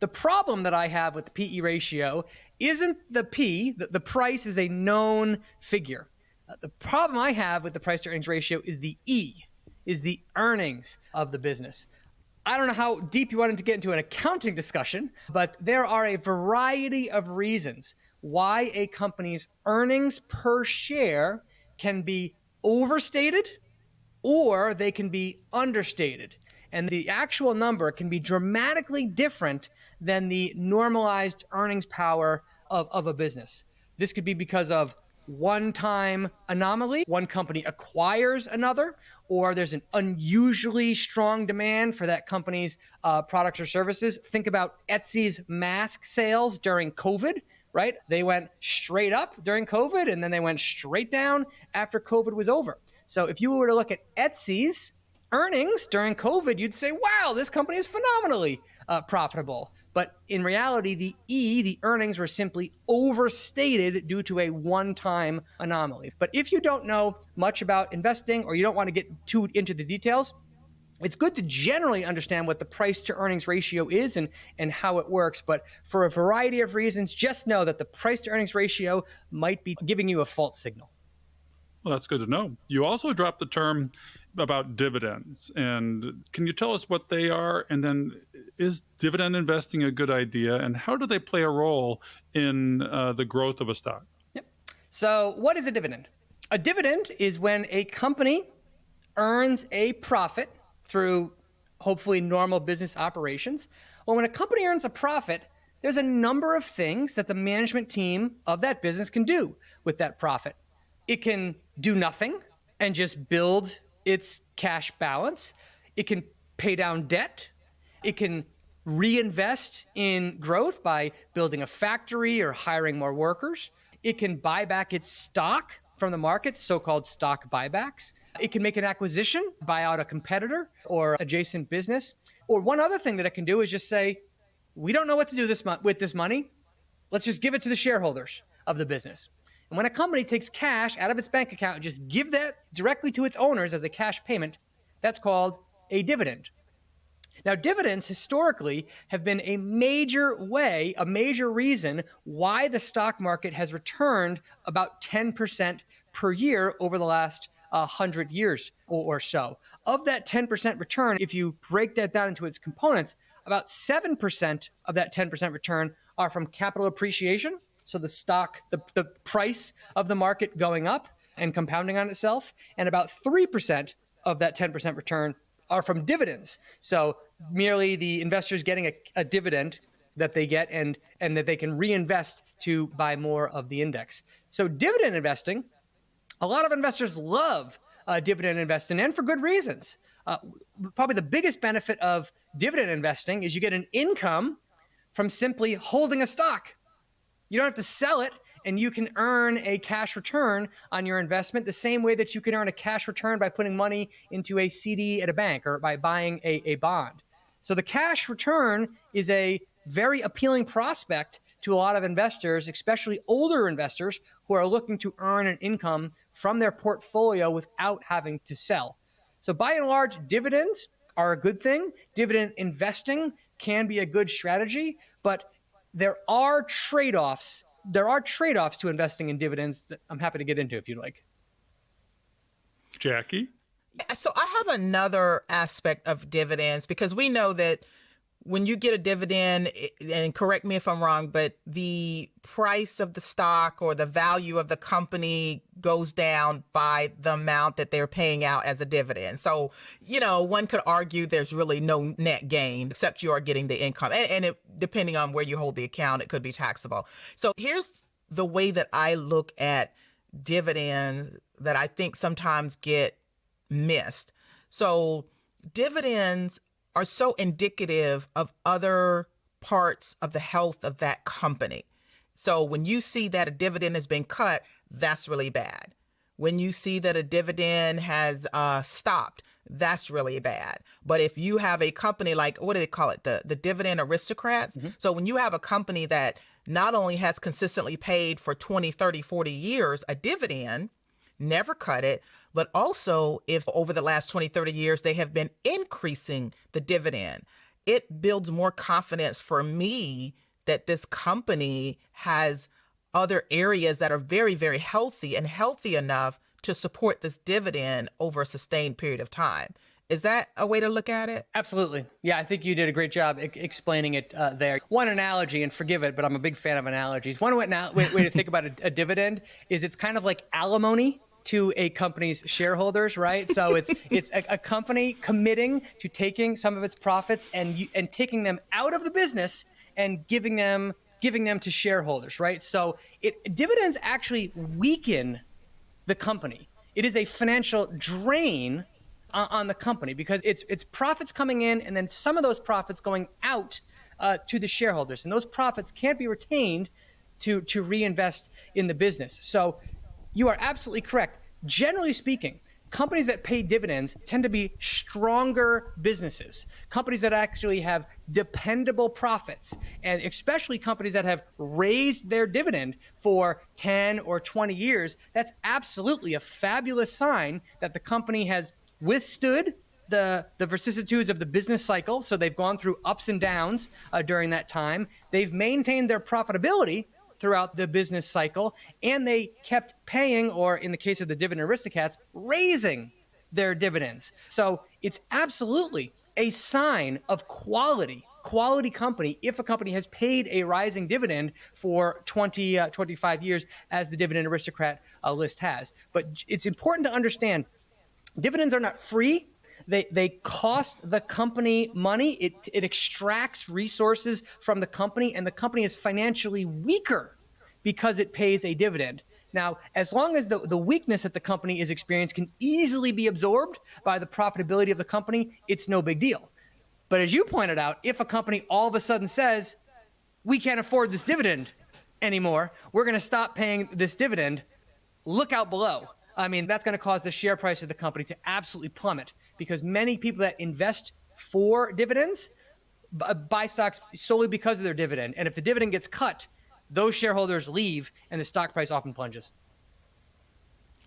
The problem that I have with the PE ratio isn't the P, the price is a known figure. The problem I have with the price to earnings ratio is the E, is the earnings of the business. I don't know how deep you wanted to get into an accounting discussion, but there are a variety of reasons why a company's earnings per share can be overstated or they can be understated. And the actual number can be dramatically different than the normalized earnings power of a business. This could be because of one-time anomaly, one company acquires another, or there's an unusually strong demand for that company's products or services. Think about Etsy's mask sales during COVID, right? They went straight up during COVID, and then they went straight down after COVID was over. So if you were to look at Etsy's earnings during COVID, you'd say, wow, this company is phenomenally profitable. But in reality, the earnings were simply overstated due to a one-time anomaly. But if you don't know much about investing or you don't want to get too into the details, it's good to generally understand what the price to earnings ratio is and how it works. But for a variety of reasons, just know that the price to earnings ratio might be giving you a false signal. Well, that's good to know. You also dropped the term about dividends. And can you tell us what they are? And then is dividend investing a good idea? And how do they play a role in the growth of a stock? Yep. So what is a dividend? A dividend is when a company earns a profit through hopefully normal business operations. Well, when a company earns a profit, there's a number of things that the management team of that business can do with that profit. It can do nothing and just build its cash balance. It can pay down debt. It can reinvest in growth by building a factory or hiring more workers. It can buy back its stock from the market, so-called stock buybacks. It can make an acquisition, buy out a competitor or adjacent business. Or one other thing that it can do is just say, we don't know what to do with this money. Let's just give it to the shareholders of the business. And when a company takes cash out of its bank account and just give that directly to its owners as a cash payment, that's called a dividend. Now, dividends historically have been a major reason why the stock market has returned about 10% per year over the last 100 years or so. Of that 10% return, if you break that down into its components, about 7% of that 10% return are from capital appreciation. So the stock, the price of the market going up. and compounding on itself, and about 3% of that 10% return are from dividends. So merely the investors getting a dividend that they get and that they can reinvest to buy more of the index. So dividend investing, a lot of investors love dividend investing, and for good reasons. Probably the biggest benefit of dividend investing is you get an income from simply holding a stock. You don't have to sell it, and you can earn a cash return on your investment the same way that you can earn a cash return by putting money into a CD at a bank or by buying a bond. So the cash return is a very appealing prospect to a lot of investors, especially older investors who are looking to earn an income from their portfolio without having to sell. So by and large, dividends are a good thing. Dividend investing can be a good strategy, but there are trade-offs. There are trade-offs to investing in dividends that I'm happy to get into if you'd like. Jackie? So I have another aspect of dividends, because we know that when you get a dividend, and correct me if I'm wrong, but the price of the stock or the value of the company goes down by the amount that they're paying out as a dividend. So, one could argue there's really no net gain except you are getting the income. And it, depending on where you hold the account, it could be taxable. So here's the way that I look at dividends that I think sometimes get missed. So dividends are so indicative of other parts of the health of that company. So when you see that a dividend has been cut, that's really bad. When you see that a dividend has stopped, that's really bad. But if you have a company like, what do they call it? The dividend aristocrats. Mm-hmm. So when you have a company that not only has consistently paid for 20, 30, 40 years a dividend, never cut it, but also if over the last 20, 30 years, they have been increasing the dividend, it builds more confidence for me that this company has other areas that are very, very healthy and healthy enough to support this dividend over a sustained period of time. Is that a way to look at it? Absolutely. Yeah, I think you did a great job explaining it there. One analogy, and forgive it, but I'm a big fan of analogies. One way to think about a dividend is it's kind of like alimony to a company's shareholders, right? So it's a company committing to taking some of its profits and taking them out of the business and giving them to shareholders, right? So dividends actually weaken the company. It is a financial drain on the company because it's profits coming in and then some of those profits going out to the shareholders, and those profits can't be retained to reinvest in the business. So you are absolutely correct. Generally speaking, companies that pay dividends tend to be stronger businesses, companies that actually have dependable profits, and especially companies that have raised their dividend for 10 or 20 years. That's absolutely a fabulous sign that the company has withstood the vicissitudes of the business cycle. So they've gone through ups and downs during that time. They've maintained their profitability throughout the business cycle, and they kept paying, or in the case of the dividend aristocrats, raising their dividends. So it's absolutely a sign of quality company if a company has paid a rising dividend for 25 years, as the dividend aristocrat list has. But it's important to understand dividends are not free. They cost the company money. It extracts resources from the company, and the company is financially weaker because it pays a dividend. Now, as long as the weakness that the company is experiencing can easily be absorbed by the profitability of the company, it's no big deal. But as you pointed out, if a company all of a sudden says, we can't afford this dividend anymore, we're going to stop paying this dividend, look out below. I mean, that's going to cause the share price of the company to absolutely plummet, because many people that invest for dividends buy stocks solely because of their dividend. And if the dividend gets cut, those shareholders leave and the stock price often plunges.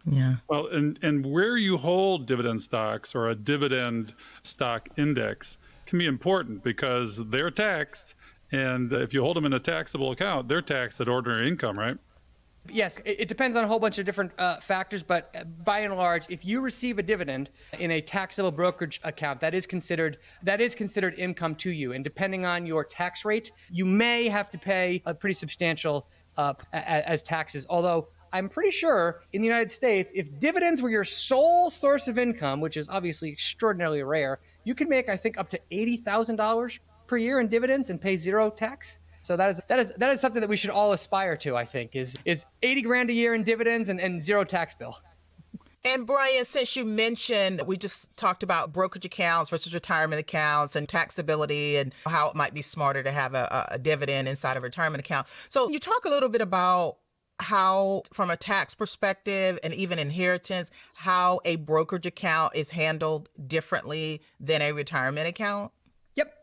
Yeah. Well, and where you hold dividend stocks or a dividend stock index can be important because they're taxed. And if you hold them in a taxable account, they're taxed at ordinary income, right? Yes, it depends on a whole bunch of different factors, but by and large, if you receive a dividend in a taxable brokerage account, that is considered income to you. And depending on your tax rate, you may have to pay a pretty substantial as taxes. Although I'm pretty sure in the United States, if dividends were your sole source of income, which is obviously extraordinarily rare, you could make, I think, up to $80,000 per year in dividends and pay zero tax. So that is something that we should all aspire to, I think, is 80 grand a year in dividends and zero tax bill. And Brian, since you mentioned, we just talked about brokerage accounts versus retirement accounts and taxability and how it might be smarter to have a dividend inside of a retirement account. So you talk a little bit about how, from a tax perspective and even inheritance, how a brokerage account is handled differently than a retirement account? Yep.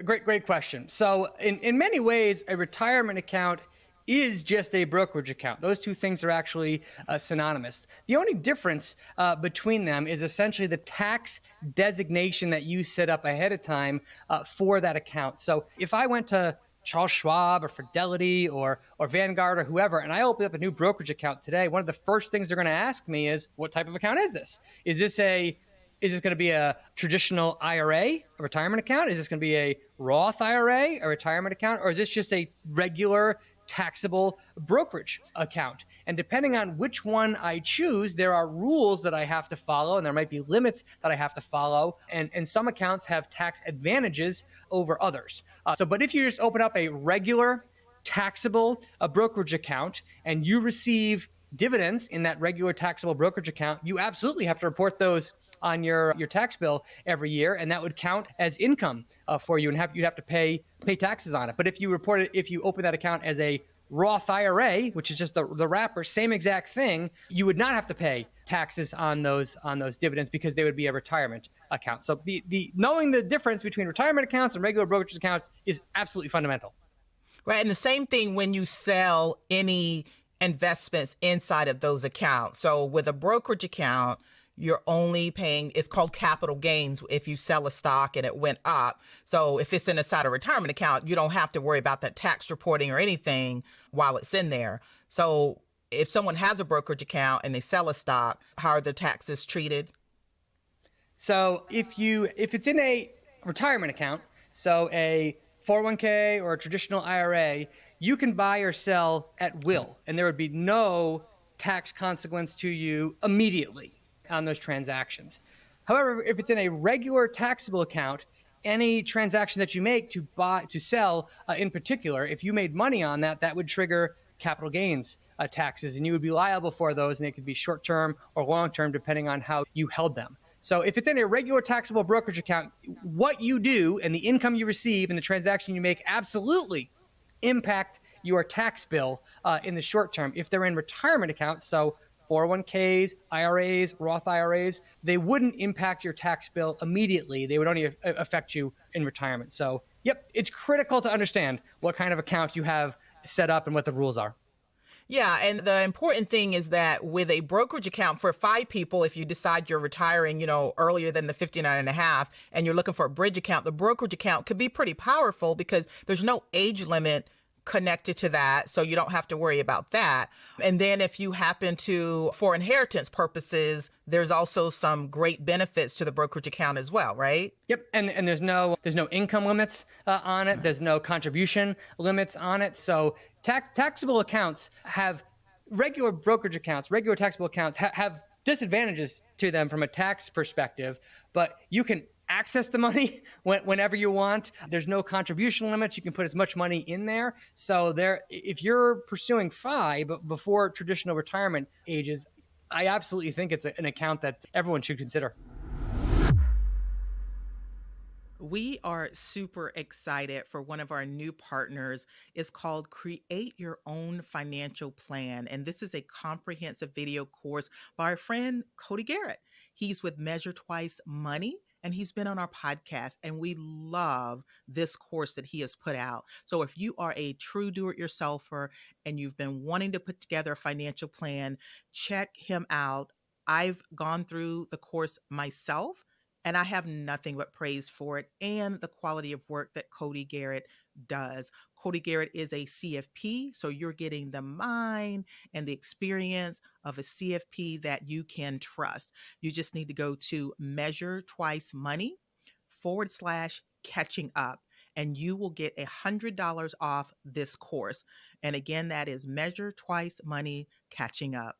Great question. So in many ways, a retirement account is just a brokerage account. Those two things are actually synonymous. The only difference between them is essentially the tax designation that you set up ahead of time for that account. So if I went to Charles Schwab or Fidelity or Vanguard or whoever, and I open up a new brokerage account today, one of the first things they're going to ask me is, what type of account is this? Is this going to be a traditional IRA, a retirement account? Is this going to be a Roth IRA, a retirement account? Or is this just a regular taxable brokerage account? And depending on which one I choose, there are rules that I have to follow, and there might be limits that I have to follow. And some accounts have tax advantages over others. But if you just open up a regular taxable brokerage account and you receive dividends in that regular taxable brokerage account, you absolutely have to report those on your tax bill every year, and that would count as income for you, and you'd have to pay taxes on it. But if you open that account as a Roth IRA, which is just the wrapper, same exact thing, you would not have to pay taxes on those dividends because they would be a retirement account. So the knowing the difference between retirement accounts and regular brokerage accounts is absolutely fundamental. Right, and the same thing when you sell any investments inside of those accounts. So with a brokerage account, you're only paying, it's called capital gains if you sell a stock and it went up. So if it's inside a retirement account, you don't have to worry about that tax reporting or anything while it's in there. So if someone has a brokerage account and they sell a stock, how are the taxes treated? So if it's in a retirement account, so a 401k or a traditional IRA, you can buy or sell at will, and there would be no tax consequence to you immediately on those transactions. However, if it's in a regular taxable account, any transaction that you make to sell in particular, if you made money on that, that would trigger capital gains taxes, and you would be liable for those, and it could be short-term or long-term depending on how you held them. So if it's in a regular taxable brokerage account, what you do and the income you receive and the transaction you make absolutely impact your tax bill in the short term. If they're in retirement accounts, so 401ks, IRAs, Roth IRAs, they wouldn't impact your tax bill immediately. They would only affect you in retirement. So, yep, it's critical to understand what kind of account you have set up and what the rules are. Yeah, and the important thing is that with a brokerage account for 5 people, if you decide you're retiring, earlier than the 59 and a half, and you're looking for a bridge account, the brokerage account could be pretty powerful because there's no age limit connected to that, so you don't have to worry about that. And then if you happen to, for inheritance purposes, there's also some great benefits to the brokerage account as well, right? Yep, and there's no income limits on it. There's no contribution limits on it. So taxable accounts have regular brokerage accounts, regular taxable accounts have disadvantages to them from a tax perspective, but you can access the money whenever you want. There's no contribution limits. You can put as much money in there. So if you're pursuing FI but before traditional retirement ages, I absolutely think it's an account that everyone should consider. We are super excited for one of our new partners. It's called Create Your Own Financial Plan. And this is a comprehensive video course by our friend Cody Garrett. He's with Measure Twice Money, and he's been on our podcast, and we love this course that he has put out. So if you are a true do-it-yourselfer and you've been wanting to put together a financial plan, check him out. I've gone through the course myself, and I have nothing but praise for it and the quality of work that Cody Garrett does. Cody Garrett is a CFP, so you're getting the mind and the experience of a CFP that you can trust. You just need to go to Measure Twice Money /catching up. and you will get $100 off this course. And again, that is Measure Twice Money Catching Up.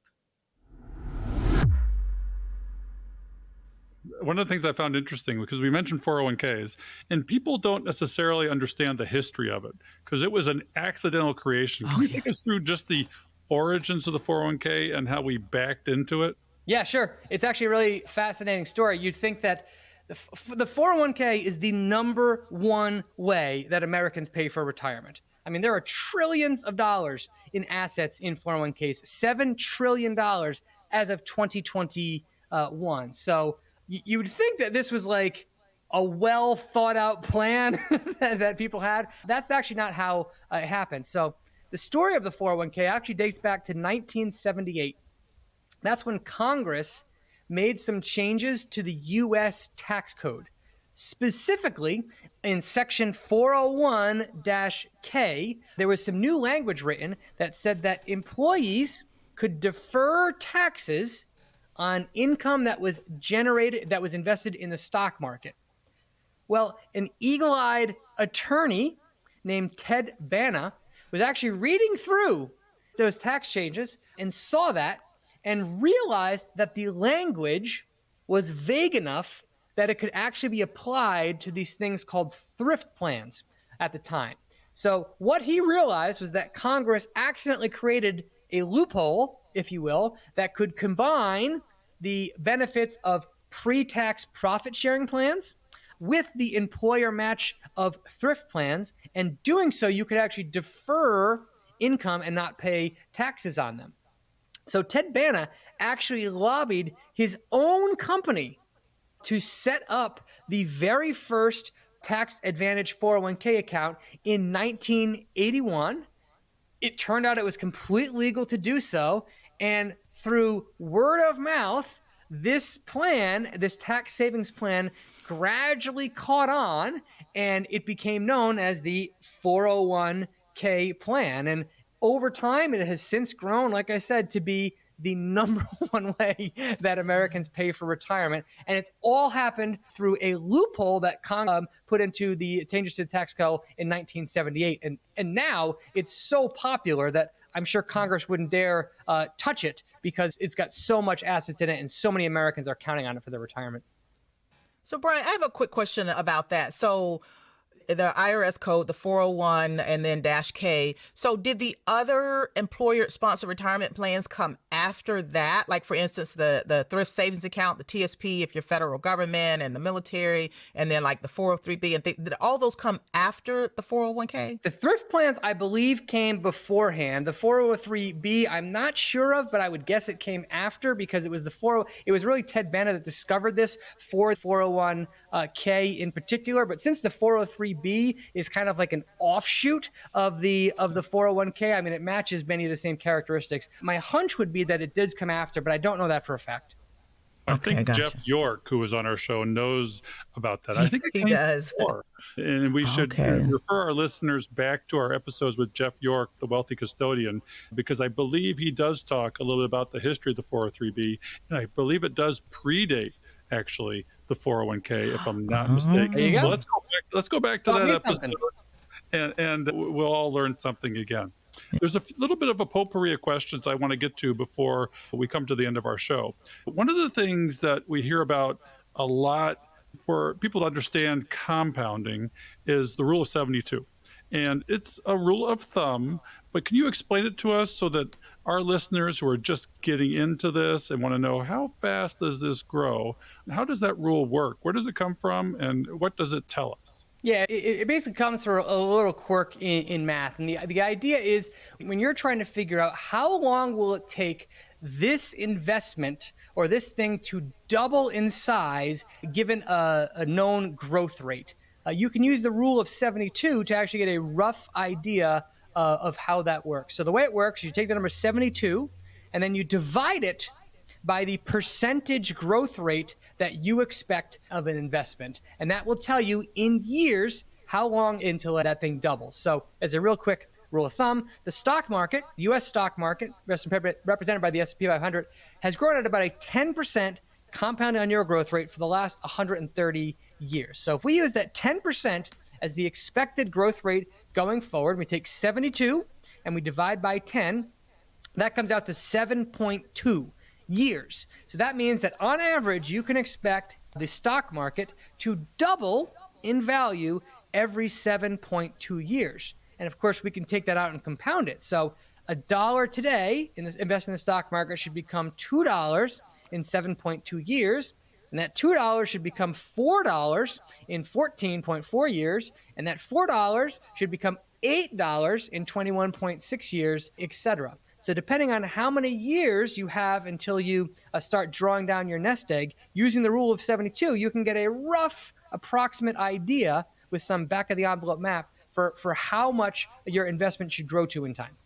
One of the things I found interesting, because we mentioned 401ks, and people don't necessarily understand the history of it because it was an accidental creation. Can you take us through just the origins of the 401k and how we backed into it? Yeah, sure. It's actually a really fascinating story. You'd think that the 401k is the number one way that Americans pay for retirement. I mean, there are trillions of dollars in assets in 401ks, $7 trillion as of 2021. So you would think that this was like a well thought out plan that people had. That's actually not how it happened. So the story of the 401k actually dates back to 1978. That's when Congress made some changes to the U.S. tax code. Specifically, in section 401-K, there was some new language written that said that employees could defer taxes on income that was generated, that was invested in the stock market. Well, an eagle-eyed attorney named Ted Bana was actually reading through those tax changes and saw that and realized that the language was vague enough that it could actually be applied to these things called thrift plans at the time. So what he realized was that Congress accidentally created a loophole, if you will, that could combine the benefits of pre-tax profit sharing plans with the employer match of thrift plans. And doing so, you could actually defer income and not pay taxes on them. So Ted Bana actually lobbied his own company to set up the very first tax advantage 401k account in 1981. It turned out it was completely legal to do so. And through word of mouth, this plan, this tax savings plan, gradually caught on and it became known as the 401k plan. And over time, it has since grown, like I said, to be the number one way that Americans pay for retirement. And it's all happened through a loophole that Congress put into the changes to the tax code in 1978. And now it's so popular that I'm sure Congress wouldn't dare touch it because it's got so much assets in it and so many Americans are counting on it for their retirement. So, Brian, I have a quick question about that. So the IRS code, the 401 and then -K. So did the other employer-sponsored retirement plans come after that? Like, for instance, the thrift savings account, the TSP, if you're federal government and the military, and then like the 403B, and did all those come after the 401k? The thrift plans, I believe, came beforehand. The 403B, I'm not sure of, but I would guess it came after because it was it was really Ted Bana that discovered this for 401k in particular. But since the 403B is kind of like an offshoot of the 401k, I mean, it matches many of the same characteristics. My hunch would be that it did come after, but I don't know that for a fact. I think Jeff York, who was on our show, knows about that. I think he does. Before. And we should refer our listeners back to our episodes with Jeff York, the wealthy custodian, because I believe he does talk a little bit about the history of the 403B, and I believe it does predate actually the 401k, if I'm not mistaken. There you go. Well, let's go back to that episode, and we'll all learn something again. There's a little bit of a potpourri of questions I want to get to before we come to the end of our show. One of the things that we hear about a lot for people to understand compounding is the rule of 72. And it's a rule of thumb, but can you explain it to us so that our listeners who are just getting into this and want to know how fast does this grow, how does that rule work? Where does it come from and what does it tell us? Yeah, it basically comes from a little quirk in math. And the idea is when you're trying to figure out how long will it take this investment or this thing to double in size given a known growth rate, you can use the rule of 72 to actually get a rough idea of how that works. So the way it works, you take the number 72 and then you divide it by the percentage growth rate that you expect of an investment. And that will tell you in years how long until that thing doubles. So as a real quick rule of thumb, the stock market, the U.S. stock market, represented by the S&P 500, has grown at about a 10% compound annual growth rate for the last 130 years. So if we use that 10% as the expected growth rate going forward. We take 72 and we divide by 10. That comes out to 7.2 years. So that means that on average, you can expect the stock market to double in value every 7.2 years. And of course, we can take that out and compound it. So $1 today invest in the stock market should become $2 in 7.2 years. And that $2 should become $4 in 14.4 years. And that $4 should become $8 in 21.6 years, etc. So depending on how many years you have until you start drawing down your nest egg, using the rule of 72, you can get a rough approximate idea with some back of the envelope math for how much your investment should grow to in time.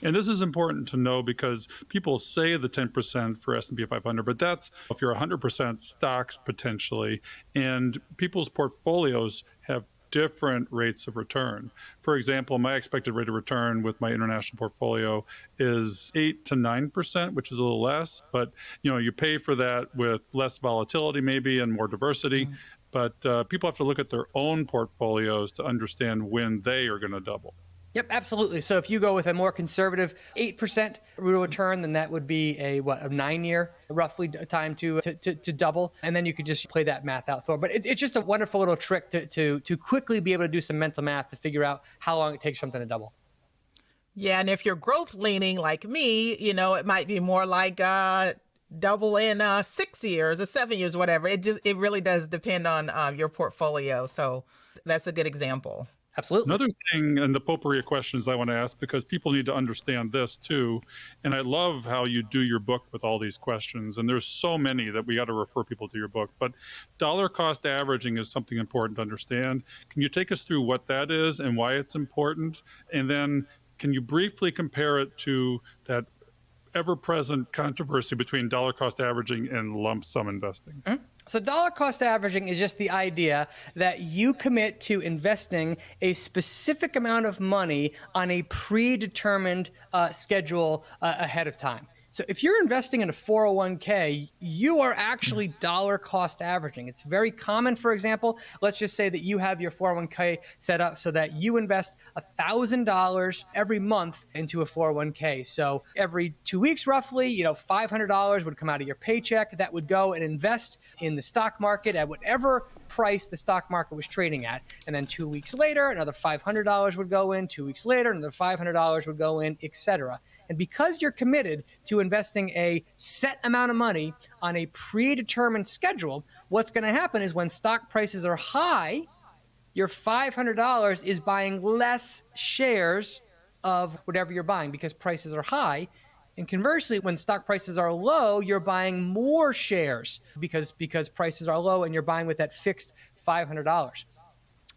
And this is important to know because people say the 10% for S&P 500, but that's if you're 100% stocks potentially, and people's portfolios have different rates of return. For example, my expected rate of return with my international portfolio is 8 to 9%, which is a little less, but you pay for that with less volatility maybe and more diversity. But people have to look at their own portfolios to understand when they are going to double. Yep, absolutely. So if you go with a more conservative 8% rate of return, then that would be a 9-year roughly time to double. And then you could just play that math out for. But it's just a wonderful little trick to quickly be able to do some mental math to figure out how long it takes something to double. Yeah, and if you're growth leaning like me, it might be more like double in 6 years or 7 years, whatever. It really does depend on your portfolio. So that's a good example. Absolutely. Another thing, and the potpourri of questions I want to ask, because people need to understand this too, and I love how you do your book with all these questions, and there's so many that we got to refer people to your book, but dollar cost averaging is something important to understand. Can you take us through what that is and why it's important? And then can you briefly compare it to that ever-present controversy between dollar cost averaging and lump sum investing? Mm-hmm. So dollar cost averaging is just the idea that you commit to investing a specific amount of money on a predetermined schedule ahead of time. So if you're investing in a 401k, you are actually dollar cost averaging. It's very common, for example, let's just say that you have your 401k set up so that you invest $1,000 every month into a 401k. So every 2 weeks, roughly, $500 would come out of your paycheck that would go and invest in the stock market at whatever price the stock market was trading at. And then 2 weeks later, another $500 would go in. 2 weeks later, another $500 would go in, etc. And because you're committed to investing a set amount of money on a predetermined schedule, what's going to happen is when stock prices are high, your $500 is buying less shares of whatever you're buying because prices are high. And conversely, when stock prices are low, you're buying more shares because prices are low and you're buying with that fixed $500.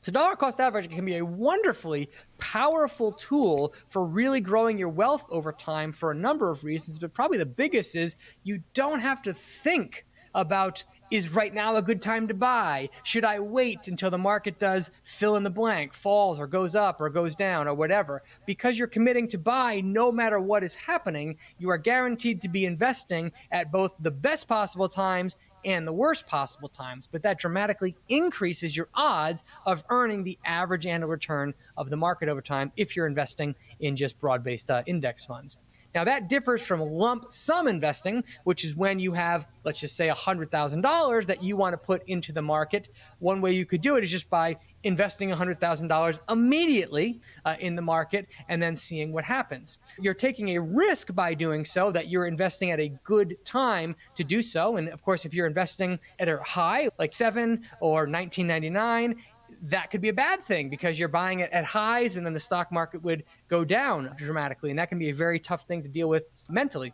So dollar cost averaging can be a wonderfully powerful tool for really growing your wealth over time for a number of reasons, but probably the biggest is you don't have to think about, is right now a good time to buy? Should I wait until the market does fill in the blank, falls or goes up or goes down or whatever? Because you're committing to buy no matter what is happening, you are guaranteed to be investing at both the best possible times and the worst possible times, but that dramatically increases your odds of earning the average annual return of the market over time if you're investing in just broad-based index funds. Now, that differs from lump sum investing, which is when you have, let's just say, $100,000 that you want to put into the market. One way you could do it is just by investing $100,000 immediately in the market and then seeing what happens. You're taking a risk by doing so, that you're investing at a good time to do so. And of course, if you're investing at a high, like 7 or 1999, that could be a bad thing because you're buying it at highs and then the stock market would go down dramatically. And that can be a very tough thing to deal with mentally.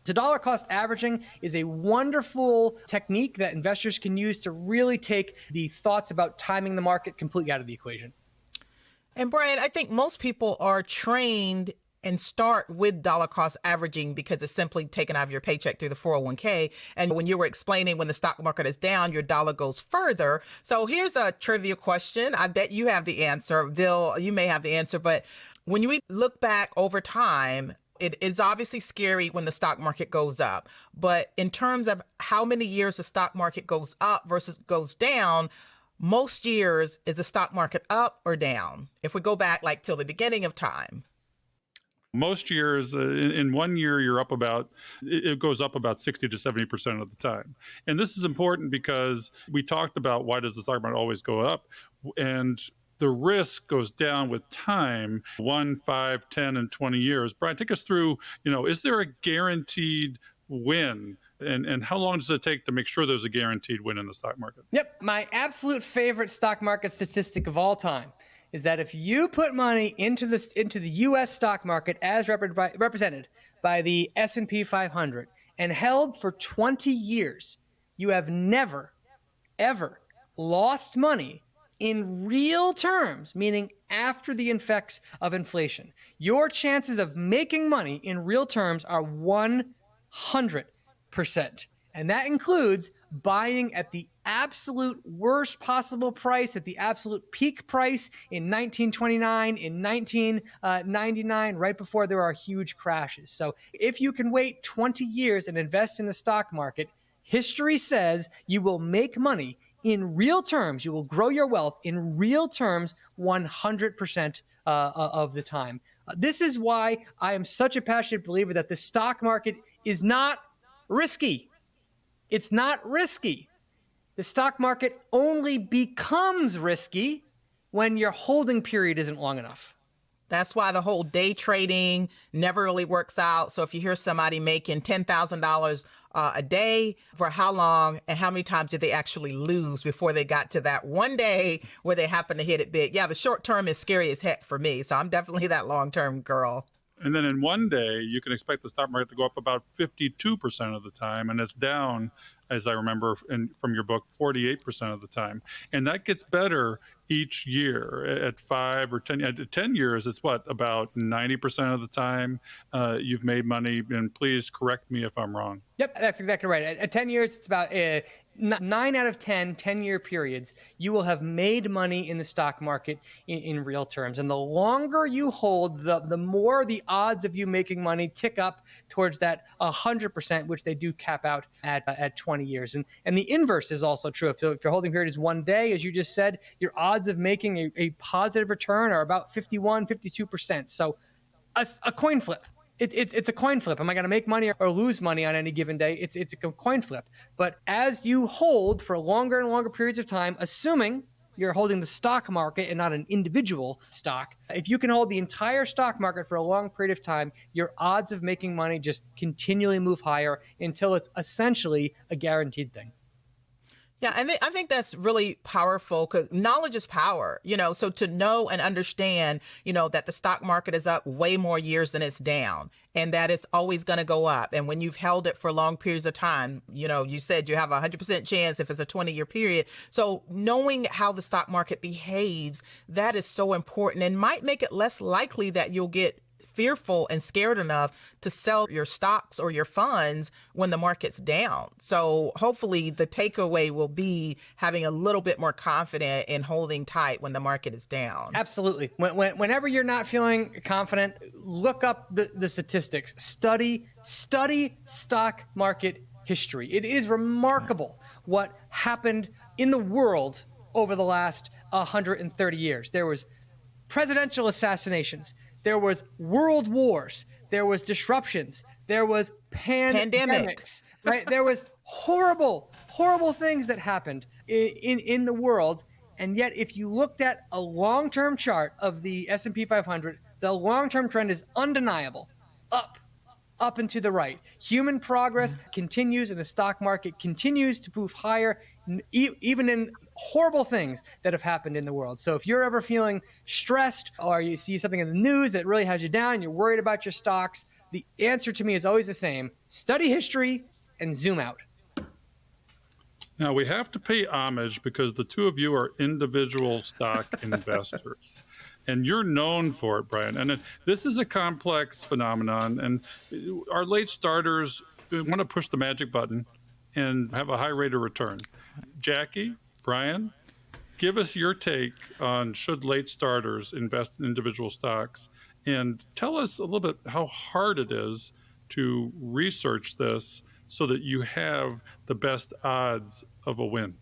So dollar cost averaging is a wonderful technique that investors can use to really take the thoughts about timing the market completely out of the equation. And Brian, I think most people are trained and start with dollar cost averaging because it's simply taken out of your paycheck through the 401k. And when you were explaining when the stock market is down, your dollar goes further. So here's a trivia question. I bet you have the answer. Bill, you may have the answer. But when we look back over time, it's obviously scary when the stock market goes up. But in terms of how many years the stock market goes up versus goes down, most years, is the stock market up or down? If we go back like till the beginning of time. Most years, in 1 year, you're up about, it goes up about 60 to 70% of the time. And this is important because we talked about why does the stock market always go up? And the risk goes down with time, 1, 5, 10, and 20 years. Brian, take us through, is there a guaranteed win? And how long does it take to make sure there's a guaranteed win in the stock market? Yep. My absolute favorite stock market statistic of all time is that if you put money into the U.S. stock market as represented by the S&P 500 and held for 20 years, you have never, ever lost money in real terms, meaning after the effects of inflation. Your chances of making money in real terms are 100%. And that includes buying at the absolute worst possible price, at the absolute peak price in 1929, in 1999, right before there are huge crashes. So if you can wait 20 years and invest in the stock market, history says you will make money in real terms. You will grow your wealth in real terms 100% of the time. This is why I am such a passionate believer that the stock market is not risky. It's not risky. The stock market only becomes risky when your holding period isn't long enough. That's why the whole day trading never really works out. So if you hear somebody making $10,000 a day, for how long and how many times did they actually lose before they got to that one day where they happen to hit it big? Yeah, the short term is scary as heck for me. So I'm definitely that long term girl. And then in one day, you can expect the stock market to go up about 52% of the time, and it's down, as I remember from your book, 48% of the time. And that gets better each year. At 5 or 10, at 10 years, it's what, about 90% of the time you've made money. And please correct me if I'm wrong. Yep, that's exactly right. At 10 years, it's about 9 out of 10 10-year periods, you will have made money in the stock market in real terms. And the longer you hold, the more the odds of you making money tick up towards that 100%, which they do cap out at 20 years. And the inverse is also true. So if your holding period is 1 day, as you just said, your odds of making a positive return are about 51, 52%. So a coin flip. It's a coin flip. Am I going to make money or lose money on any given day? It's a coin flip. But as you hold for longer and longer periods of time, assuming you're holding the stock market and not an individual stock, if you can hold the entire stock market for a long period of time, your odds of making money just continually move higher until it's essentially a guaranteed thing. Yeah, I think that's really powerful because knowledge is power, so to know and understand, that the stock market is up way more years than it's down and that it's always going to go up. And when you've held it for long periods of time, you said you have a 100% chance if it's a 20-year period. So knowing how the stock market behaves, that is so important and might make it less likely that you'll get fearful and scared enough to sell your stocks or your funds when the market's down. So hopefully the takeaway will be having a little bit more confidence in holding tight when the market is down. Absolutely. Whenever you're not feeling confident, look up the statistics. Study stock market history. It is remarkable what happened in the world over the last 130 years. There was presidential assassinations. There was world wars. There was disruptions. There was pandemics, right? There was horrible things that happened in the world. And yet, if you looked at a long-term chart of the S&P 500, the long-term trend is undeniable, up and to the right. Human progress continues and the stock market continues to move higher, even in horrible things that have happened in the world. So if you're ever feeling stressed or you see something in the news that really has you down, you're worried about your stocks, the answer to me is always the same. Study history and zoom out. Now, we have to pay homage because the two of you are individual stock investors. And you're known for it, Brian. And this is a complex phenomenon. And our late starters want to push the magic button and have a high rate of return. Jackie, Brian, give us your take on should late starters invest in individual stocks, and tell us a little bit how hard it is to research this so that you have the best odds of a win.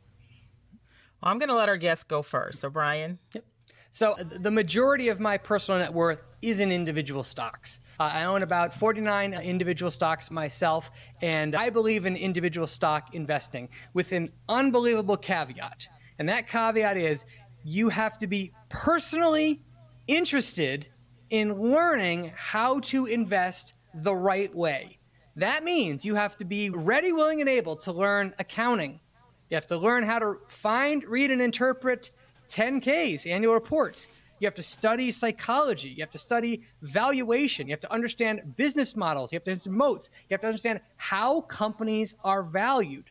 Well, I'm going to let our guest go first. So, Brian. Yep. So the majority of my personal net worth is in individual stocks. I own about 49 individual stocks myself, and I believe in individual stock investing with an unbelievable caveat. And that caveat is you have to be personally interested in learning how to invest the right way. That means you have to be ready, willing, and able to learn accounting. You have to learn how to find, read, and interpret 10Ks, annual reports. You have to study psychology. You have to study valuation. You have to understand business models. You have to understand moats. You have to understand how companies are valued.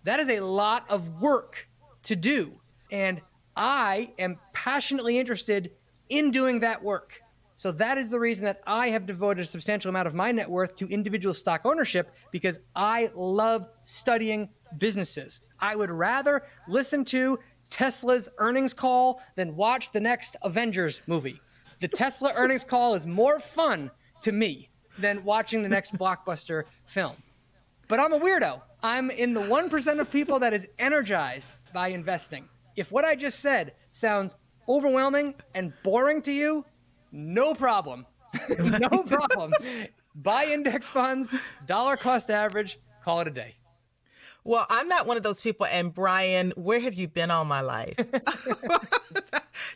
That is a lot of work to do. And I am passionately interested in doing that work. So that is the reason that I have devoted a substantial amount of my net worth to individual stock ownership, because I love studying businesses. I would rather listen to Tesla's earnings call than watch the next Avengers movie. The Tesla earnings call is more fun to me than watching the next blockbuster film. But I'm a weirdo. I'm in the 1% of people that is energized by investing. If what I just said sounds overwhelming and boring to you, no problem. No problem. Buy index funds, dollar cost average, call it a day. Well, I'm not one of those people. And Brian, where have you been all my life?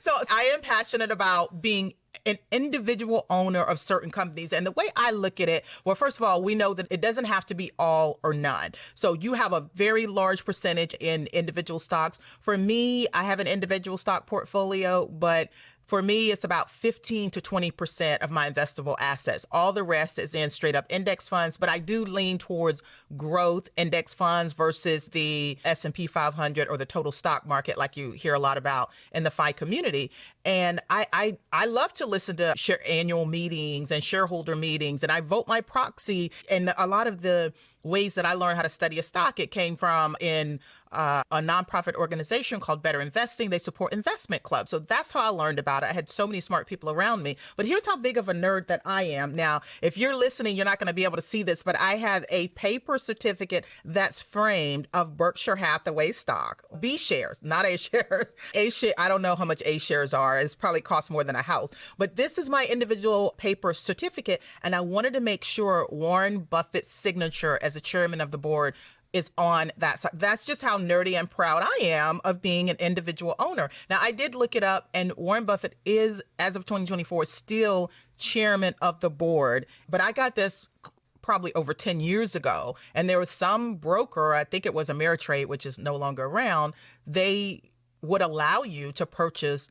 So I am passionate about being an individual owner of certain companies. And the way I look at it, well, first of all, we know that it doesn't have to be all or none. So you have a very large percentage in individual stocks. For me, I have an individual stock portfolio, but for me, it's about 15 to 20% of my investable assets. All the rest is in straight up index funds, but I do lean towards growth index funds versus the S&P 500 or the total stock market, like you hear a lot about in the FI community. And I love to listen to annual meetings and shareholder meetings, and I vote my proxy. And a lot of the ways that I learned how to study a stock, it came from in a nonprofit organization called Better Investing. They support investment clubs. So that's how I learned about it. I had so many smart people around me. But here's how big of a nerd that I am. Now, if you're listening, you're not going to be able to see this, but I have a paper certificate that's framed of Berkshire Hathaway stock. B shares, not A shares. A share, I don't know how much A shares are. It's probably cost more than a house. But this is my individual paper certificate. And I wanted to make sure Warren Buffett's signature as a chairman of the board is on that side. That's just how nerdy and proud I am of being an individual owner. Now, I did look it up, and Warren Buffett is, as of 2024, still chairman of the board. But I got this probably over 10 years ago, and there was some broker, I think it was Ameritrade, which is no longer around, they would allow you to purchase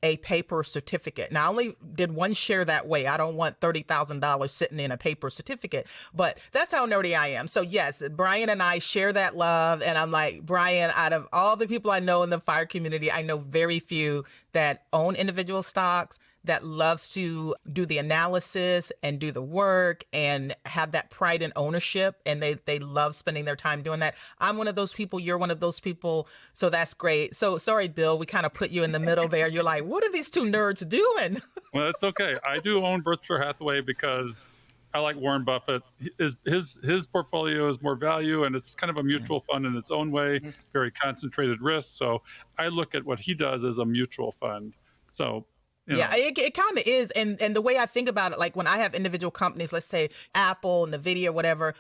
a paper certificate. Now, I only did one share that way. I don't want $30,000 sitting in a paper certificate, but that's how nerdy I am. So yes, Brian and I share that love. And I'm like, Brian, out of all the people I know in the FIRE community, I know very few that own individual stocks, that loves to do the analysis and do the work and have that pride in ownership. And they love spending their time doing that. I'm one of those people. You're one of those people. So that's great. So sorry, Bill, we kind of put you in the middle there. You're like, what are these two nerds doing? Well, that's okay. I do own Berkshire Hathaway because I like Warren Buffett. His portfolio is more value, and it's kind of a mutual fund in its own way, very concentrated risk. So I look at what he does as a mutual fund. So yeah, it kind of is. And the way I think about it, like when I have individual companies, let's say Apple, NVIDIA, whatever,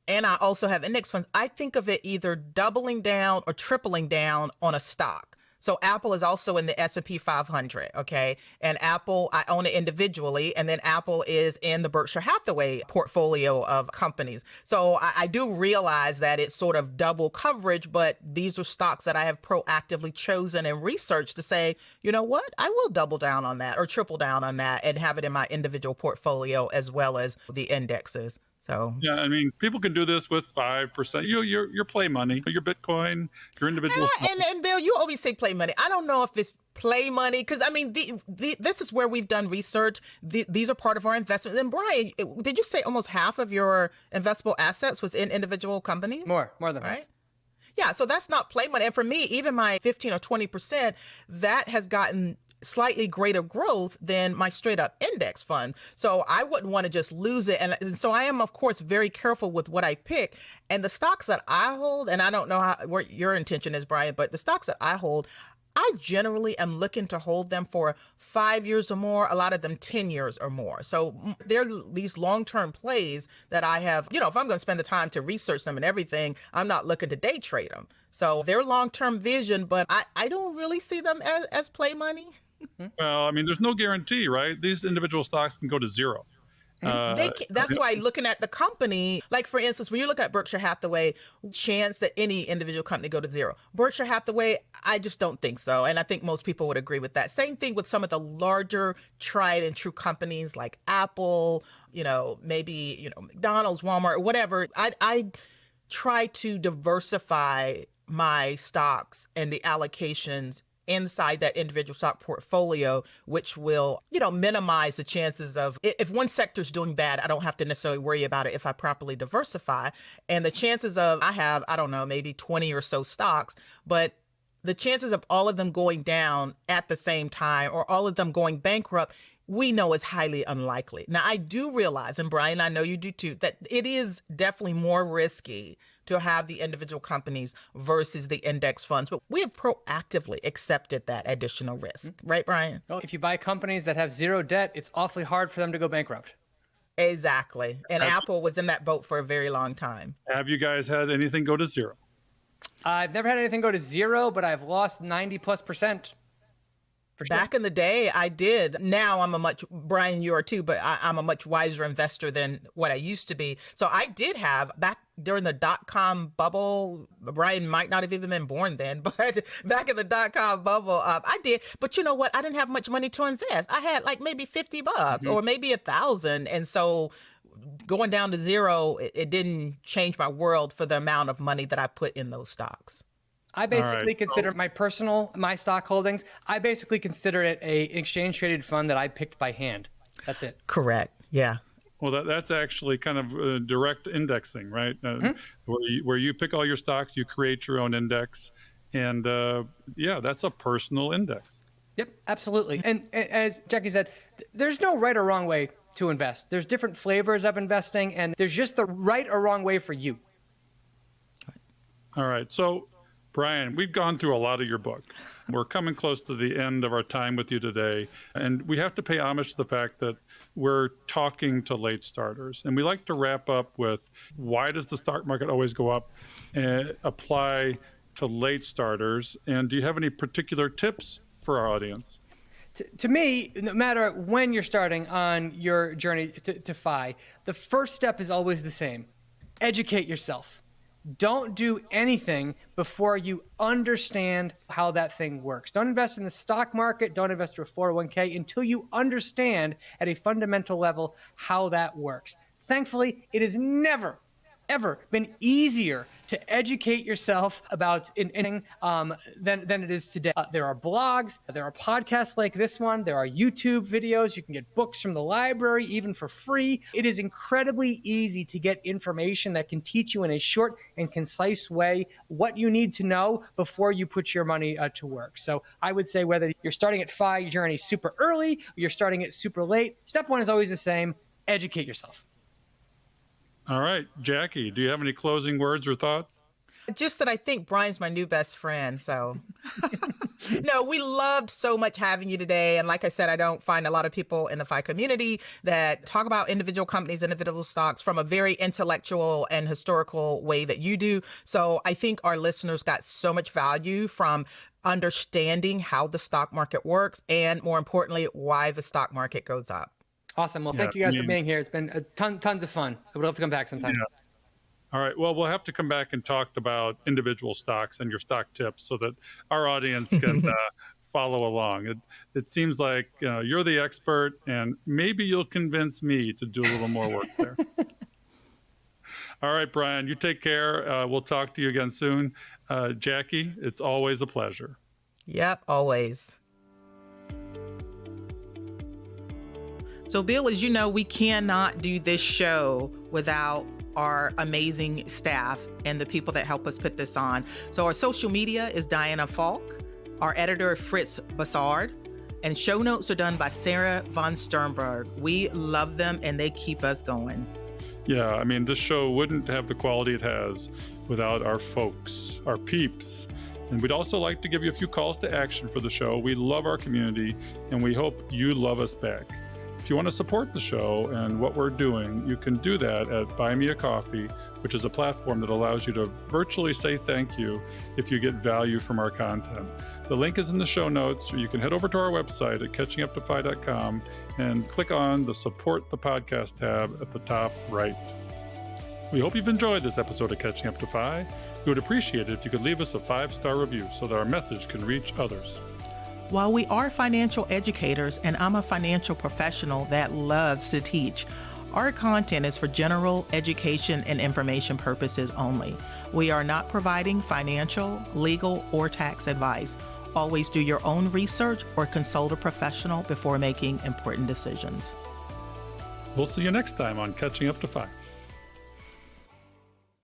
and I also have index funds, I think of it either doubling down or tripling down on a stock. So Apple is also in the S&P 500, okay? And Apple, I own it individually, and then Apple is in the Berkshire Hathaway portfolio of companies. So I do realize that it's sort of double coverage, but these are stocks that I have proactively chosen and researched to say, you know what, I will double down on that or triple down on that and have it in my individual portfolio as well as the indexes. So yeah, I mean, people can do this with 5%. Your play money, your Bitcoin, your individual. And Bill, you always say play money. I don't know if it's play money because I mean, this is where we've done research. These are part of our investments. And Brian, did you say almost half of your investable assets was in individual companies? More than right. Yeah, so that's not play money. And for me, even my 15 or 20%, that has gotten slightly greater growth than my straight up index fund. So I wouldn't want to just lose it. And so I am, of course, very careful with what I pick. And the stocks that I hold, and I don't know what your intention is, Brian, but the stocks that I hold, I generally am looking to hold them for 5 years or more, a lot of them 10 years or more. So they're these long-term plays that I have, if I'm going to spend the time to research them and everything, I'm not looking to day trade them. So they're long-term vision, but I don't really see them as play money. Well, I mean, there's no guarantee, right? These individual stocks can go to zero. That's why looking at the company, like for instance, when you look at Berkshire Hathaway, chance that any individual company go to zero. Berkshire Hathaway, I just don't think so. And I think most people would agree with that. Same thing with some of the larger tried and true companies like Apple, maybe, McDonald's, Walmart, whatever. I try to diversify my stocks and the allocations inside that individual stock portfolio, which will, minimize the chances of if one sector is doing bad, I don't have to necessarily worry about it if I properly diversify. And the chances of I have, I don't know, maybe 20 or so stocks, but the chances of all of them going down at the same time or all of them going bankrupt, we know is highly unlikely. Now, I do realize, and Brian, I know you do too, that it is definitely more risky to have the individual companies versus the index funds. But we have proactively accepted that additional risk. Right, Brian? Well, if you buy companies that have zero debt, it's awfully hard for them to go bankrupt. Exactly. And Apple was in that boat for a very long time. Have you guys had anything go to zero? I've never had anything go to zero, but I've lost 90+%. Back in the day, I did. Now Brian, you are too, but I'm a much wiser investor than what I used to be. So I did have, back during the dot-com bubble, Brian might not have even been born then, but back in the dot-com bubble, I did. But you know what? I didn't have much money to invest. I had like maybe $50 or maybe $1,000. And so going down to zero, it didn't change my world for the amount of money that I put in those stocks. I basically consider my stock holdings, I basically consider it an exchange traded fund that I picked by hand. That's it. Correct. Yeah. Well, that's actually kind of direct indexing, right? Where you pick all your stocks, you create your own index. And that's a personal index. Yep, absolutely. And as Jackie said, there's no right or wrong way to invest. There's different flavors of investing, and there's just the right or wrong way for you. All right. So, Brian, we've gone through a lot of your book. We're coming close to the end of our time with you today, and we have to pay homage to the fact that we're talking to late starters. And we like to wrap up with, why does the stock market always go up, and apply to late starters? And do you have any particular tips for our audience? To me, no matter when you're starting on your journey to FI, the first step is always the same. Educate yourself. Don't do anything before you understand how that thing works. Don't invest in the stock market. Don't invest in a 401k until you understand at a fundamental level how that works. Thankfully, it has never, ever been easier to educate yourself about anything than it is today. There are blogs, there are podcasts like this one, there are YouTube videos, you can get books from the library, even for free. It is incredibly easy to get information that can teach you in a short and concise way what you need to know before you put your money to work. So I would say whether you're starting at FI journey super early, or you're starting it super late, step one is always the same: educate yourself. All right, Jackie, do you have any closing words or thoughts? Just that I think Brian's my new best friend. So no, we loved so much having you today. And like I said, I don't find a lot of people in the FI community that talk about individual companies, individual stocks from a very intellectual and historical way that you do. So I think our listeners got so much value from understanding how the stock market works, and more importantly, why the stock market goes up. Awesome. Well, thank you guys for being here. It's been tons of fun. I would love to come back sometime. Yeah. All right. Well, we'll have to come back and talk about individual stocks and your stock tips so that our audience can follow along. It seems like you're the expert, and maybe you'll convince me to do a little more work there. All right, Brian, you take care. We'll talk to you again soon. Jackie, it's always a pleasure. Yep, always. So, Bill, as you know, we cannot do this show without our amazing staff and the people that help us put this on. So our social media is Diana Falk, our editor Fritz Bassard, And show notes are done by Sarah von Sternberg. We love them and they keep us going. Yeah, I mean, this show wouldn't have the quality it has without our folks, our peeps. And we'd also like to give you a few calls to action for the show. We love our community and we hope you love us back. If you want to support the show and what we're doing, you can do that at Buy Me a Coffee, which is a platform that allows you to virtually say thank you if you get value from our content. The link is in the show notes, or you can head over to our website at catchinguptofy.com and click on the Support the Podcast tab at the top right. We hope you've enjoyed this episode of Catching Up to Fi. We would appreciate it if you could leave us a 5-star review so that our message can reach others. While we are financial educators, and I'm a financial professional that loves to teach, our content is for general education and information purposes only. We are not providing financial, legal, or tax advice. Always do your own research or consult a professional before making important decisions. We'll see you next time on Catching Up to Fi.